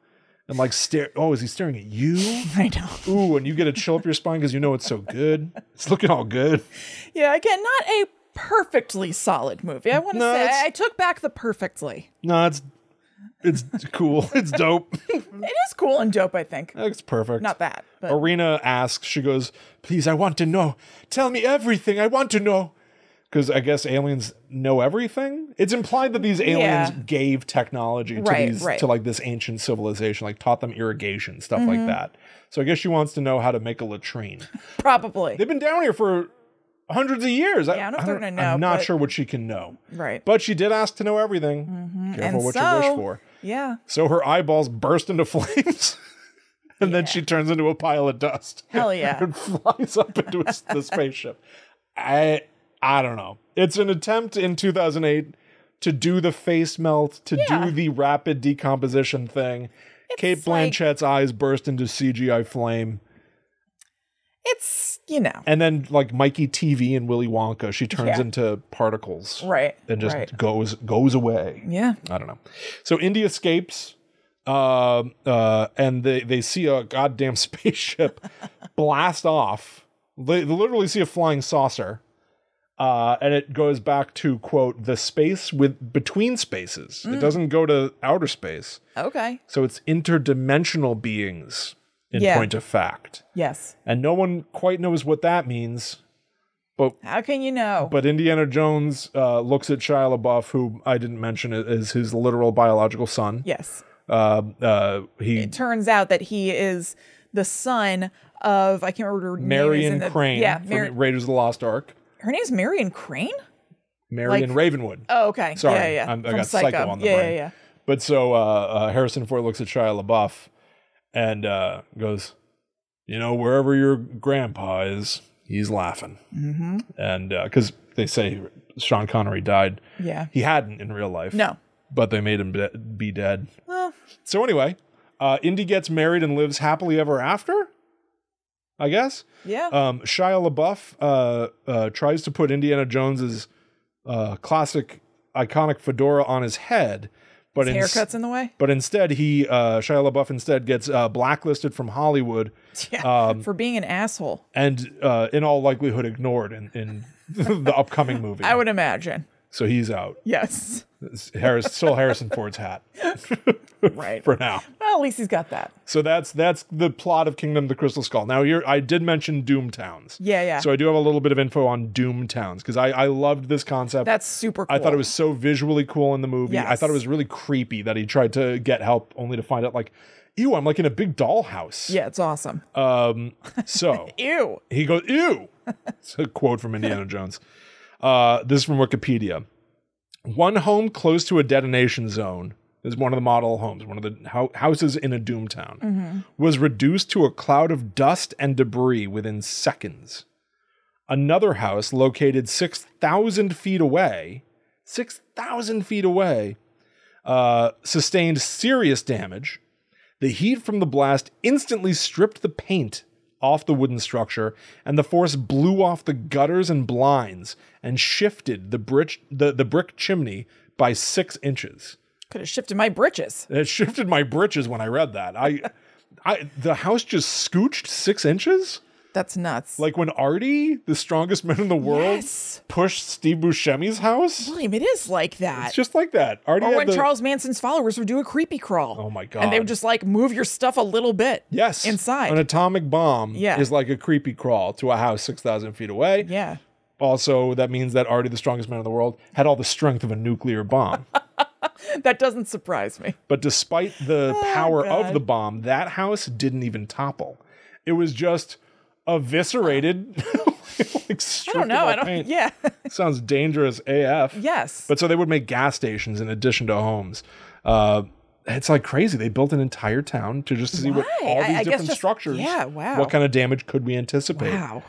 Speaker 1: and like stare. Oh, is he staring at you?
Speaker 2: I know.
Speaker 1: Ooh, and you get a chill up your spine because you know it's so good. It's looking all good.
Speaker 2: Yeah, again, not a perfectly solid movie. I want to say I took back the perfectly.
Speaker 1: No, it's cool. It's dope.
Speaker 2: It is cool and dope, I think.
Speaker 1: It's perfect.
Speaker 2: Not bad. But.
Speaker 1: Irina asks, she goes, please, I want to know. Tell me everything. I want to know. Because I guess aliens know everything. It's implied that these aliens gave technology to to like this ancient civilization, like taught them irrigation, stuff like that. So I guess she wants to know how to make a latrine.
Speaker 2: Probably.
Speaker 1: They've been down here for hundreds of years.
Speaker 2: Yeah, I don't know if they're going to know.
Speaker 1: I'm not sure what she can know.
Speaker 2: Right.
Speaker 1: But she did ask to know everything. Careful what you wish for.
Speaker 2: Yeah.
Speaker 1: So her eyeballs burst into flames. And then she turns into a pile of dust.
Speaker 2: Hell yeah.
Speaker 1: And flies up into the spaceship. I don't know. It's an attempt in 2008 to do the face melt, to do the rapid decomposition thing. Kate Blanchett's eyes burst into CGI flame.
Speaker 2: It's,
Speaker 1: And then like Mikey TV and Willy Wonka, she turns into particles.
Speaker 2: Right.
Speaker 1: And just goes away.
Speaker 2: Yeah.
Speaker 1: I don't know. So Indy escapes, and they see a goddamn spaceship blast off. They literally see a flying saucer. And it goes back to, quote, the space between spaces. It doesn't go to outer space.
Speaker 2: Okay.
Speaker 1: So it's interdimensional beings in point of fact.
Speaker 2: Yes.
Speaker 1: And no one quite knows what that means. But
Speaker 2: how can you know?
Speaker 1: But Indiana Jones looks at Shia LaBeouf, who I didn't mention is his literal biological son.
Speaker 2: Yes.
Speaker 1: It
Speaker 2: turns out that he is the son of, I can't remember her
Speaker 1: Marion
Speaker 2: name.
Speaker 1: Crane from Raiders of the Lost Ark.
Speaker 2: Her name's Marion Crane?
Speaker 1: Marion Ravenwood.
Speaker 2: Oh, okay.
Speaker 1: Sorry.
Speaker 2: Yeah.
Speaker 1: I got Psycho on the brain.
Speaker 2: Yeah.
Speaker 1: But so Harrison Ford looks at Shia LaBeouf and goes, wherever your grandpa is, he's laughing. Mm-hmm. And because they say Sean Connery died.
Speaker 2: Yeah.
Speaker 1: He hadn't in real life.
Speaker 2: No.
Speaker 1: But they made him be dead.
Speaker 2: Well.
Speaker 1: So anyway, Indy gets married and lives happily ever after, I guess.
Speaker 2: Yeah.
Speaker 1: Shia LaBeouf tries to put Indiana Jones's classic iconic fedora on his head. But
Speaker 2: his haircut's in the way?
Speaker 1: But instead, Shia LaBeouf instead gets blacklisted from Hollywood.
Speaker 2: Yeah, for being an asshole.
Speaker 1: And in all likelihood ignored in the upcoming movie.
Speaker 2: I would imagine.
Speaker 1: So he's out.
Speaker 2: Yes.
Speaker 1: Still Harrison Ford's hat.
Speaker 2: Right.
Speaker 1: For now.
Speaker 2: Well, at least he's got that.
Speaker 1: So that's the plot of Kingdom of the Crystal Skull. Now, I did mention DOOMTOWNS.
Speaker 2: Yeah.
Speaker 1: So I do have a little bit of info on DOOMTOWNS because I loved this concept.
Speaker 2: That's super cool.
Speaker 1: I thought it was so visually cool in the movie.
Speaker 2: Yes.
Speaker 1: I thought it was really creepy that he tried to get help only to find out like, ew, I'm like in a big dollhouse.
Speaker 2: Yeah, it's awesome.
Speaker 1: So
Speaker 2: ew.
Speaker 1: He goes, ew. It's a quote from Indiana Jones. This is from Wikipedia. One home close to a detonation zone is one of the model homes, one of the houses in a Doomtown, was reduced to a cloud of dust and debris within seconds. Another house located 6,000 feet away, sustained serious damage. The heat from the blast instantly stripped the paint off the wooden structure, and the force blew off the gutters and blinds and shifted the brick chimney by 6 inches.
Speaker 2: Could have shifted my britches.
Speaker 1: It shifted my britches when I read that. The house just scooched 6 inches?
Speaker 2: That's nuts.
Speaker 1: Like when Artie, the strongest man in the world, pushed Steve Buscemi's house?
Speaker 2: William, it is like that.
Speaker 1: It's just like that. Artie
Speaker 2: or when Charles Manson's followers would do a creepy crawl.
Speaker 1: Oh my God.
Speaker 2: And they would just like move your stuff a little bit.
Speaker 1: Yes.
Speaker 2: Inside.
Speaker 1: An atomic bomb is like a creepy crawl to a house 6,000 feet away.
Speaker 2: Yeah.
Speaker 1: Also, that means that Artie, the strongest man in the world, had all the strength of a nuclear bomb.
Speaker 2: That doesn't surprise me.
Speaker 1: But despite the power of the bomb, that house didn't even topple. It was just eviscerated. Like
Speaker 2: I don't know. Yeah.
Speaker 1: Sounds dangerous AF.
Speaker 2: Yes.
Speaker 1: But so they would make gas stations in addition to homes. It's like crazy. They built an entire town to just see what all these different structures.
Speaker 2: Yeah, wow.
Speaker 1: What kind of damage could we anticipate?
Speaker 2: Wow.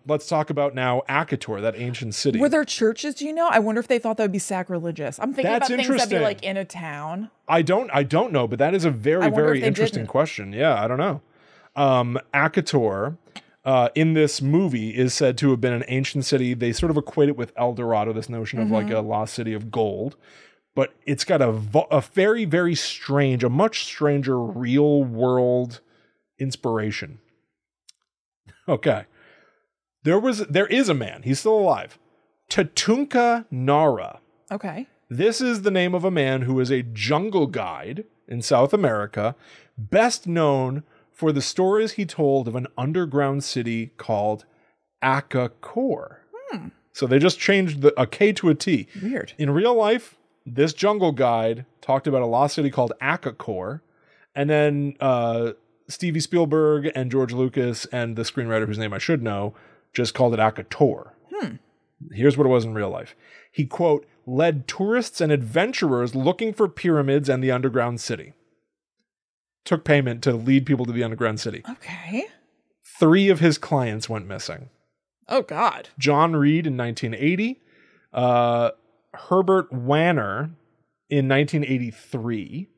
Speaker 1: Let's talk about now Akator, that ancient city.
Speaker 2: Were there churches, do you know? I wonder if they thought that would be sacrilegious. I'm thinking about things that'd be like in a town.
Speaker 1: I don't know, but that is a very, very interesting question. Yeah, I don't know. Akator, in this movie, is said to have been an ancient city. They sort of equate it with El Dorado, this notion of like a lost city of gold. But it's got a very, very strange, a much stranger real world inspiration. Okay. There is a man. He's still alive. Tatunca Nara.
Speaker 2: Okay.
Speaker 1: This is the name of a man who is a jungle guide in South America, best known for the stories he told of an underground city called Akator. So they just changed a K to a T.
Speaker 2: Weird.
Speaker 1: In real life, this jungle guide talked about a lost city called Akator, and then Stevie Spielberg and George Lucas and the screenwriter whose name I should know just called it Akator. Here's what it was in real life. He, quote, led tourists and adventurers looking for pyramids and the underground city. Took payment to lead people to the underground city.
Speaker 2: Okay.
Speaker 1: 3 of his clients went missing.
Speaker 2: Oh, God.
Speaker 1: John Reed in 1980. Herbert Wanner in 1983,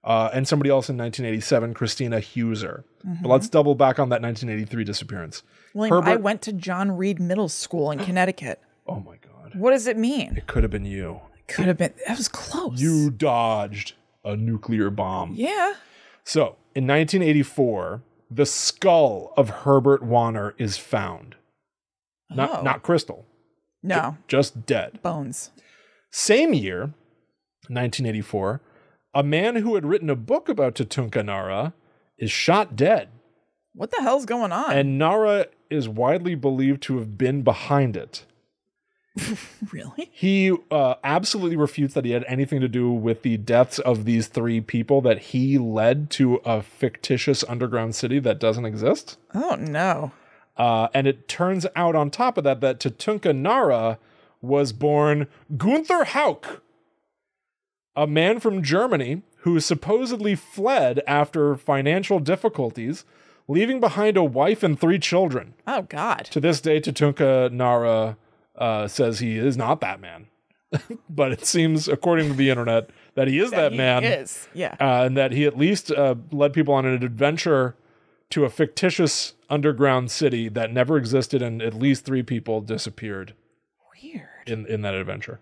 Speaker 1: and somebody else in 1987, Christina Huser. But let's double back on that 1983 disappearance.
Speaker 2: William, I went to John Reed Middle School in Connecticut.
Speaker 1: Oh my God.
Speaker 2: What does it mean?
Speaker 1: It could have been you.
Speaker 2: Could have been. That was close.
Speaker 1: You dodged a nuclear bomb.
Speaker 2: Yeah.
Speaker 1: So, in 1984, the skull of Herbert Wanner is found. Not crystal.
Speaker 2: No.
Speaker 1: Just dead.
Speaker 2: Bones.
Speaker 1: Same year, 1984, a man who had written a book about Tatunca Nara is shot dead.
Speaker 2: What the hell's going on?
Speaker 1: And Nara is widely believed to have been behind it.
Speaker 2: Really?
Speaker 1: He absolutely refutes that he had anything to do with the deaths of these 3 people that he led to a fictitious underground city that doesn't exist.
Speaker 2: Oh, no.
Speaker 1: And it turns out on top of that Tatunca Nara was born Gunther Hauck, a man from Germany who supposedly fled after financial difficulties, leaving behind a wife and 3 children.
Speaker 2: Oh, God.
Speaker 1: To this day, Tatunca Nara says he is not that man. But it seems, according to the internet, that he is that man.
Speaker 2: He is, yeah.
Speaker 1: And that he at least led people on an adventure to a fictitious underground city that never existed, and at least 3 people disappeared.
Speaker 2: Weird.
Speaker 1: In that adventure.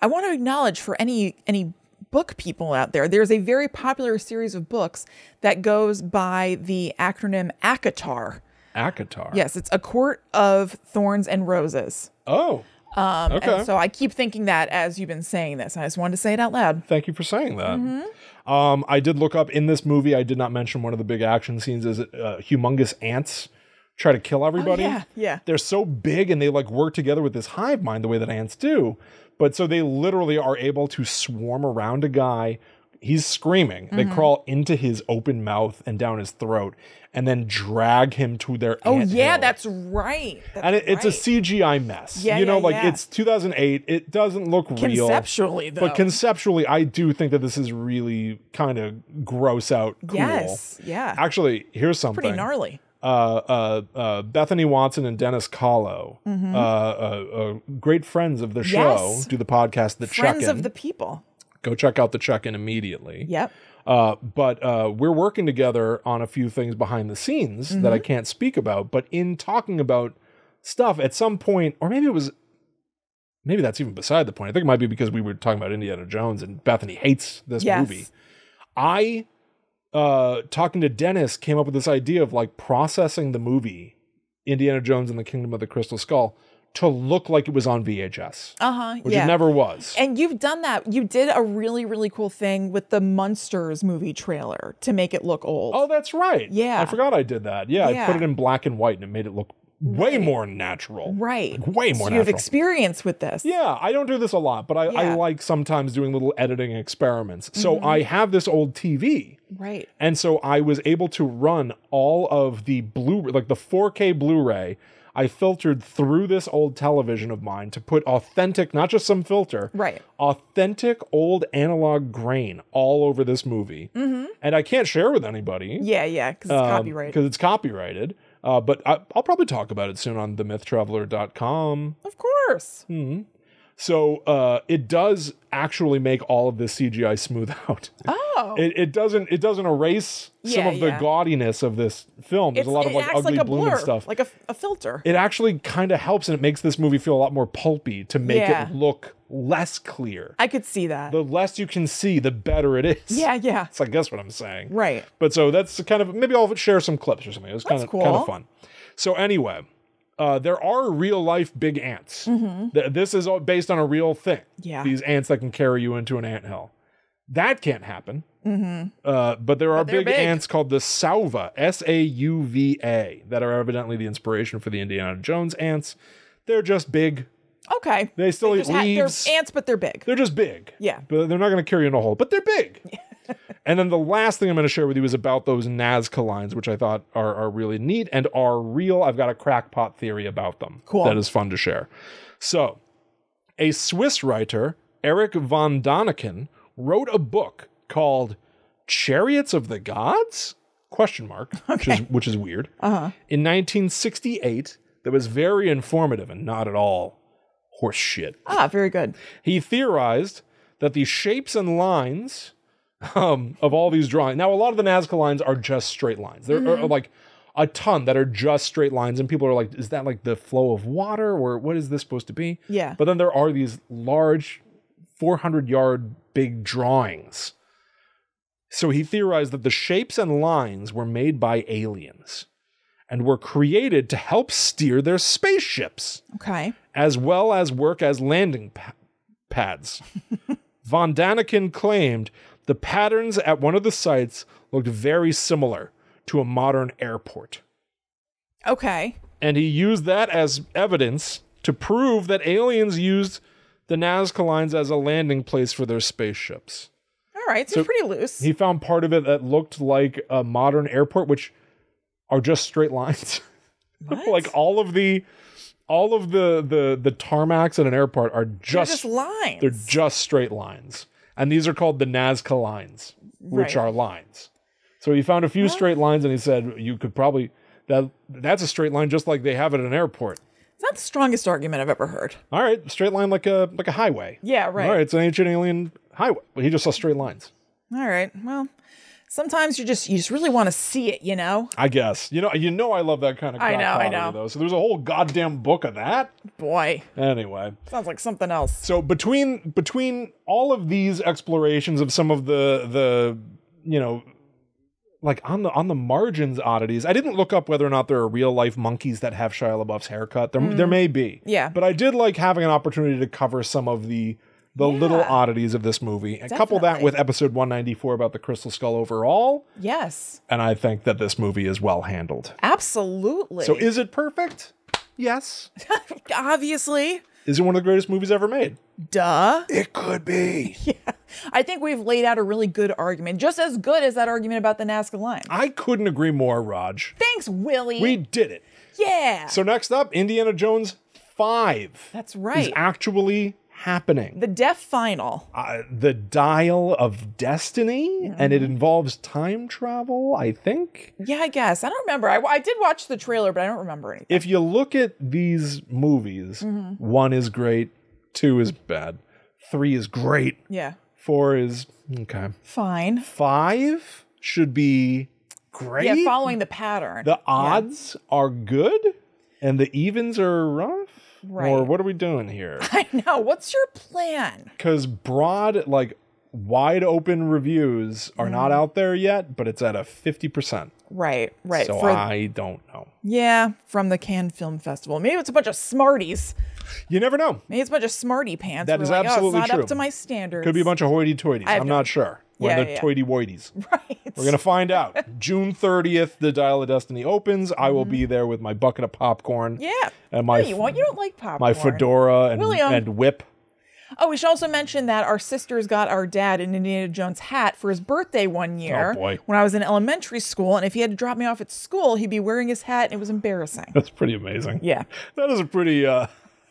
Speaker 2: I want to acknowledge for any book people out there, there's a very popular series of books that goes by the acronym ACOTAR.
Speaker 1: ACOTAR?
Speaker 2: Yes, it's A Court of Thorns and Roses.
Speaker 1: Oh. Okay.
Speaker 2: And so I keep thinking that as you've been saying this. I just wanted to say it out loud.
Speaker 1: Thank you for saying that. I did look up in this movie, I did not mention one of the big action scenes is humongous ants try to kill everybody.
Speaker 2: Oh, yeah.
Speaker 1: They're so big and they like work together with this hive mind the way that ants do. But so they literally are able to swarm around a guy. He's screaming. They crawl into his open mouth and down his throat and then drag him to their ant
Speaker 2: yeah,
Speaker 1: hill.
Speaker 2: that's right.
Speaker 1: It's a CGI mess.
Speaker 2: Yeah,
Speaker 1: it's 2008. It doesn't look real.
Speaker 2: Conceptually, though.
Speaker 1: But conceptually, I do think that this is really kind of gross out cool.
Speaker 2: Yes, yeah.
Speaker 1: Actually, here's something.
Speaker 2: Pretty gnarly.
Speaker 1: Bethany Watson and Dennis Kahlo, great friends of the show, do the podcast The Check-In.
Speaker 2: Friends of the people.
Speaker 1: Go check out The Check-In immediately.
Speaker 2: Yep.
Speaker 1: But we're working together on a few things behind the scenes that I can't speak about. But in talking about stuff at some point, or maybe that's even beside the point. I think it might be because we were talking about Indiana Jones and Bethany hates this movie. I talking to Dennis, came up with this idea of like processing the movie Indiana Jones and the Kingdom of the Crystal Skull to look like it was on VHS. Which it never was.
Speaker 2: And you've done that. You did a really, really cool thing with the Munsters movie trailer to make it look old.
Speaker 1: Oh, that's right.
Speaker 2: Yeah.
Speaker 1: I forgot I did that. Yeah, I put it in black and white and it made it look way more natural.
Speaker 2: Right.
Speaker 1: Like, way more natural.
Speaker 2: You have experience with this.
Speaker 1: Yeah, I don't do this a lot, but I like sometimes doing little editing experiments. So I have this old TV.
Speaker 2: Right.
Speaker 1: And so I was able to run all of the like the 4K Blu-ray. I filtered through this old television of mine to put authentic, not just some filter, authentic old analog grain all over this movie. And I can't share with anybody.
Speaker 2: Yeah, because it's copyrighted.
Speaker 1: Because it's copyrighted. But I'll probably talk about it soon on themythtraveler.com.
Speaker 2: Of course.
Speaker 1: So it does actually make all of this CGI smooth out.
Speaker 2: Oh.
Speaker 1: It doesn't erase some of the gaudiness of this film. There's a lot of like ugly bloom and stuff.
Speaker 2: Like a filter.
Speaker 1: It actually kind of helps, and it makes this movie feel a lot more pulpy to make it look less clear.
Speaker 2: I could see that.
Speaker 1: The less you can see, the better it is.
Speaker 2: Yeah.
Speaker 1: That's I guess what I'm saying.
Speaker 2: Right.
Speaker 1: But so that's kind of, maybe I'll share some clips or something. It was kind of fun. So anyway, there are real life big ants. This is all based on a real thing.
Speaker 2: Yeah.
Speaker 1: These ants that can carry you into an anthill. That can't happen. But there are big ants called the Sauva, S-A-U-V-A, that are evidently the inspiration for the Indiana Jones ants. They're just big.
Speaker 2: Okay.
Speaker 1: They still eat leaves.
Speaker 2: They're ants, but they're big.
Speaker 1: They're just big.
Speaker 2: Yeah.
Speaker 1: But they're not going to carry you in a hole, but they're big. And then the last thing I'm going to share with you is about those Nazca lines, which I thought are really neat and are real. I've got a crackpot theory about them.
Speaker 2: Cool.
Speaker 1: That is fun to share. So, a Swiss writer, Eric von Daniken, wrote a book called Chariots of the Gods? ? Which is weird. In 1968, that was very informative and not at all Horse shit.
Speaker 2: Ah, very good.
Speaker 1: He theorized that the shapes and lines of all these drawings. Now, a lot of the Nazca lines are just straight lines. There are like a ton that are just straight lines, and people are like, is that like the flow of water, or what is this supposed to be?
Speaker 2: Yeah.
Speaker 1: But then there are these large 400-yard big drawings. So he theorized that the shapes and lines were made by aliens and were created to help steer their spaceships.
Speaker 2: Okay.
Speaker 1: As well as work as landing pads. Von Daniken claimed the patterns at one of the sites looked very similar to a modern airport.
Speaker 2: Okay.
Speaker 1: And he used that as evidence to prove that aliens used the Nazca lines as a landing place for their spaceships.
Speaker 2: All right, so pretty loose.
Speaker 1: He found part of it that looked like a modern airport, which are just straight lines.
Speaker 2: What?
Speaker 1: Like all of the tarmacs at an airport are just
Speaker 2: lines.
Speaker 1: They're just straight lines. And these are called the Nazca lines, which are lines. So he found a few straight lines and he said you could probably that's a straight line just like they have at an airport.
Speaker 2: It's not the strongest argument I've ever heard.
Speaker 1: All right, straight line like a highway.
Speaker 2: Yeah, right.
Speaker 1: All right, it's an ancient alien highway. But he just saw straight lines.
Speaker 2: All right. Well, sometimes you just really want to see it, you know?
Speaker 1: I guess. You know I love that kind of
Speaker 2: I know.
Speaker 1: though. So there's a whole goddamn book of that.
Speaker 2: Boy.
Speaker 1: Anyway.
Speaker 2: Sounds like something else.
Speaker 1: So between all of these explorations of some of the like on the margins oddities, I didn't look up whether or not there are real life monkeys that have Shia LaBeouf's haircut. There may be.
Speaker 2: Yeah.
Speaker 1: But I did like having an opportunity to cover some of the little oddities of this movie and couple that with episode 194 about the Crystal Skull overall.
Speaker 2: Yes.
Speaker 1: And I think that this movie is well handled.
Speaker 2: Absolutely.
Speaker 1: So is it perfect? Yes.
Speaker 2: Obviously.
Speaker 1: Is it one of the greatest movies ever made?
Speaker 2: Duh.
Speaker 1: It could be.
Speaker 2: Yeah. I think we've laid out a really good argument. Just as good as that argument about the Nazca line.
Speaker 1: I couldn't agree more, Raj.
Speaker 2: Thanks, Willie.
Speaker 1: We did it.
Speaker 2: Yeah.
Speaker 1: So next up, Indiana Jones 5.
Speaker 2: That's right.
Speaker 1: Is actually happening.
Speaker 2: The Deaf Final.
Speaker 1: The Dial of Destiny, and it involves time travel, I think.
Speaker 2: Yeah, I guess. I don't remember. I did watch the trailer, but I don't remember anything.
Speaker 1: If you look at these movies, 1 is great, 2 is bad, 3 is great,
Speaker 2: Yeah.
Speaker 1: 4 is okay.
Speaker 2: Fine.
Speaker 1: 5 should be great.
Speaker 2: Yeah, following the pattern.
Speaker 1: The odds are good, and the evens are rough.
Speaker 2: Right.
Speaker 1: Or what are we doing here?
Speaker 2: I know. What's your plan?
Speaker 1: Because broad, like wide open reviews are not out there yet, but it's at a 50%.
Speaker 2: Right.
Speaker 1: So I don't know.
Speaker 2: Yeah, from the Cannes Film Festival. Maybe it's a bunch of smarties.
Speaker 1: You never know.
Speaker 2: Maybe it's a bunch of smarty pants.
Speaker 1: That is absolutely
Speaker 2: it's not
Speaker 1: true.
Speaker 2: up to my standards.
Speaker 1: Could be a bunch of hoity-toities. I'm not sure.
Speaker 2: Yeah,
Speaker 1: Or the toity-woities.
Speaker 2: Right.
Speaker 1: We're going to find out. June 30th, the Dial of Destiny opens. I will be there with my bucket of popcorn.
Speaker 2: Yeah.
Speaker 1: And my
Speaker 2: You don't like popcorn.
Speaker 1: my fedora
Speaker 2: William.
Speaker 1: and whip.
Speaker 2: Oh, we should also mention that our sisters got our dad an Indiana Jones hat for his birthday one year.
Speaker 1: Oh, boy.
Speaker 2: When I was in elementary school. And if he had to drop me off at school, he'd be wearing his hat and it was embarrassing.
Speaker 1: That's pretty amazing.
Speaker 2: Yeah.
Speaker 1: That is a pretty,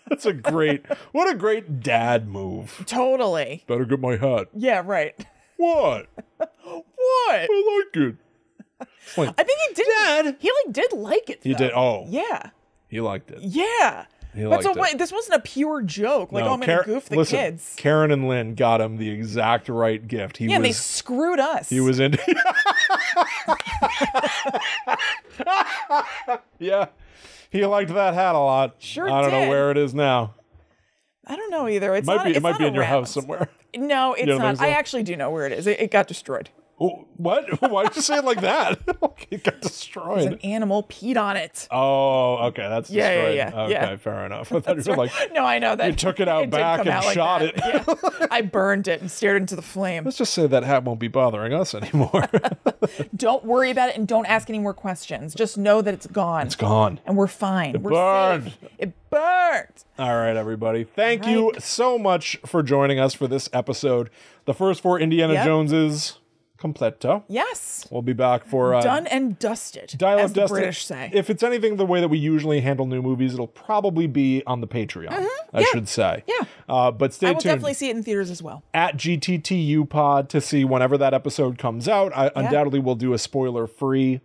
Speaker 1: that's a great, what a great dad move.
Speaker 2: Totally.
Speaker 1: Better get my hat.
Speaker 2: Yeah, right.
Speaker 1: What?
Speaker 2: What?
Speaker 1: I like it. Like,
Speaker 2: I think he did.
Speaker 1: Dad.
Speaker 2: He did like it.
Speaker 1: He
Speaker 2: though.
Speaker 1: did. Oh.
Speaker 2: Yeah.
Speaker 1: He liked it.
Speaker 2: Yeah.
Speaker 1: He
Speaker 2: But
Speaker 1: liked
Speaker 2: so
Speaker 1: it.
Speaker 2: wait, this wasn't a pure joke. Like,
Speaker 1: No,
Speaker 2: I'm gonna goof the
Speaker 1: listen,
Speaker 2: kids.
Speaker 1: Karen and Lynn got him the exact right gift.
Speaker 2: Yeah, and they screwed us.
Speaker 1: He was into. Yeah, he liked that hat a lot.
Speaker 2: Sure
Speaker 1: I don't know
Speaker 2: did.
Speaker 1: where it is now.
Speaker 2: I don't know either. It
Speaker 1: It might be in your house somewhere.
Speaker 2: No, it's
Speaker 1: don't
Speaker 2: not.
Speaker 1: think so?
Speaker 2: I actually do know where it is. It got destroyed.
Speaker 1: Oh, what? Why did you say it like that? It got destroyed.
Speaker 2: An animal peed on it.
Speaker 1: Oh, okay, that's
Speaker 2: Yeah,
Speaker 1: destroyed.
Speaker 2: yeah.
Speaker 1: Okay, fair enough. I thought you were like,
Speaker 2: No, I know that.
Speaker 1: you took it out
Speaker 2: did
Speaker 1: back
Speaker 2: come
Speaker 1: and
Speaker 2: out like
Speaker 1: shot
Speaker 2: that.
Speaker 1: it.
Speaker 2: Yeah. I burned it and stared into the flame.
Speaker 1: let's just say that hat won't be bothering us anymore.
Speaker 2: Don't worry about it and don't ask any more questions. Just know that it's gone.
Speaker 1: It's gone.
Speaker 2: And we're fine. We're
Speaker 1: burned.
Speaker 2: safe. It burned.
Speaker 1: All right, everybody. Thank you so much for joining us for this episode. The first 4 Indiana Joneses completo.
Speaker 2: Yes.
Speaker 1: We'll be back for
Speaker 2: Done and dusted.
Speaker 1: Dial
Speaker 2: as
Speaker 1: of
Speaker 2: the
Speaker 1: Destiny.
Speaker 2: British say.
Speaker 1: If it's anything the way that we usually handle new movies, it'll probably be on the Patreon, I should say.
Speaker 2: Yeah.
Speaker 1: But stay
Speaker 2: I will
Speaker 1: tuned.
Speaker 2: definitely see it in theaters as well.
Speaker 1: At GTTU Pod to see whenever that episode comes out. I undoubtedly will do a spoiler-free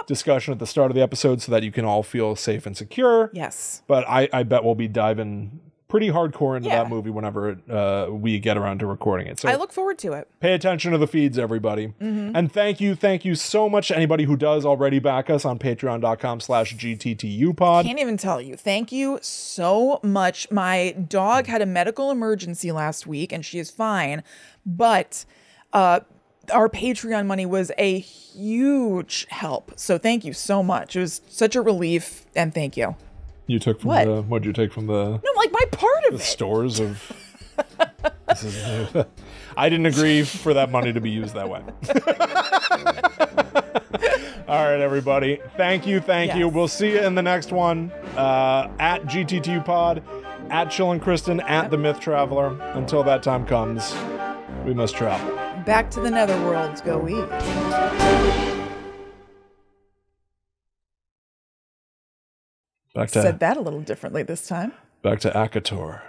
Speaker 1: discussion at the start of the episode so that you can all feel safe and secure.
Speaker 2: Yes.
Speaker 1: But I bet we'll be diving pretty hardcore into that movie whenever we get around to recording it. So
Speaker 2: I look forward to it.
Speaker 1: pay attention to the feeds, everybody. And thank you so much to anybody who does already back us on patreon.com/GTTUpod.
Speaker 2: Can't even tell you. Thank you so much. My dog had a medical emergency last week and she is fine, but our Patreon money was a huge help. So thank you so much. It was such a relief, and thank you.
Speaker 1: You took from what'd you take from the
Speaker 2: No, like my part of
Speaker 1: the
Speaker 2: it.
Speaker 1: stores of I didn't agree for that money to be used that way. All right, everybody. Thank you. We'll see you in the next one. At GTTU Pod, at Chillin' Kristen, at The Myth Traveler. Until that time comes, we must travel.
Speaker 2: Back to the netherworlds go we.
Speaker 1: Back to
Speaker 2: Said that a little differently this time.
Speaker 1: Back to Akator.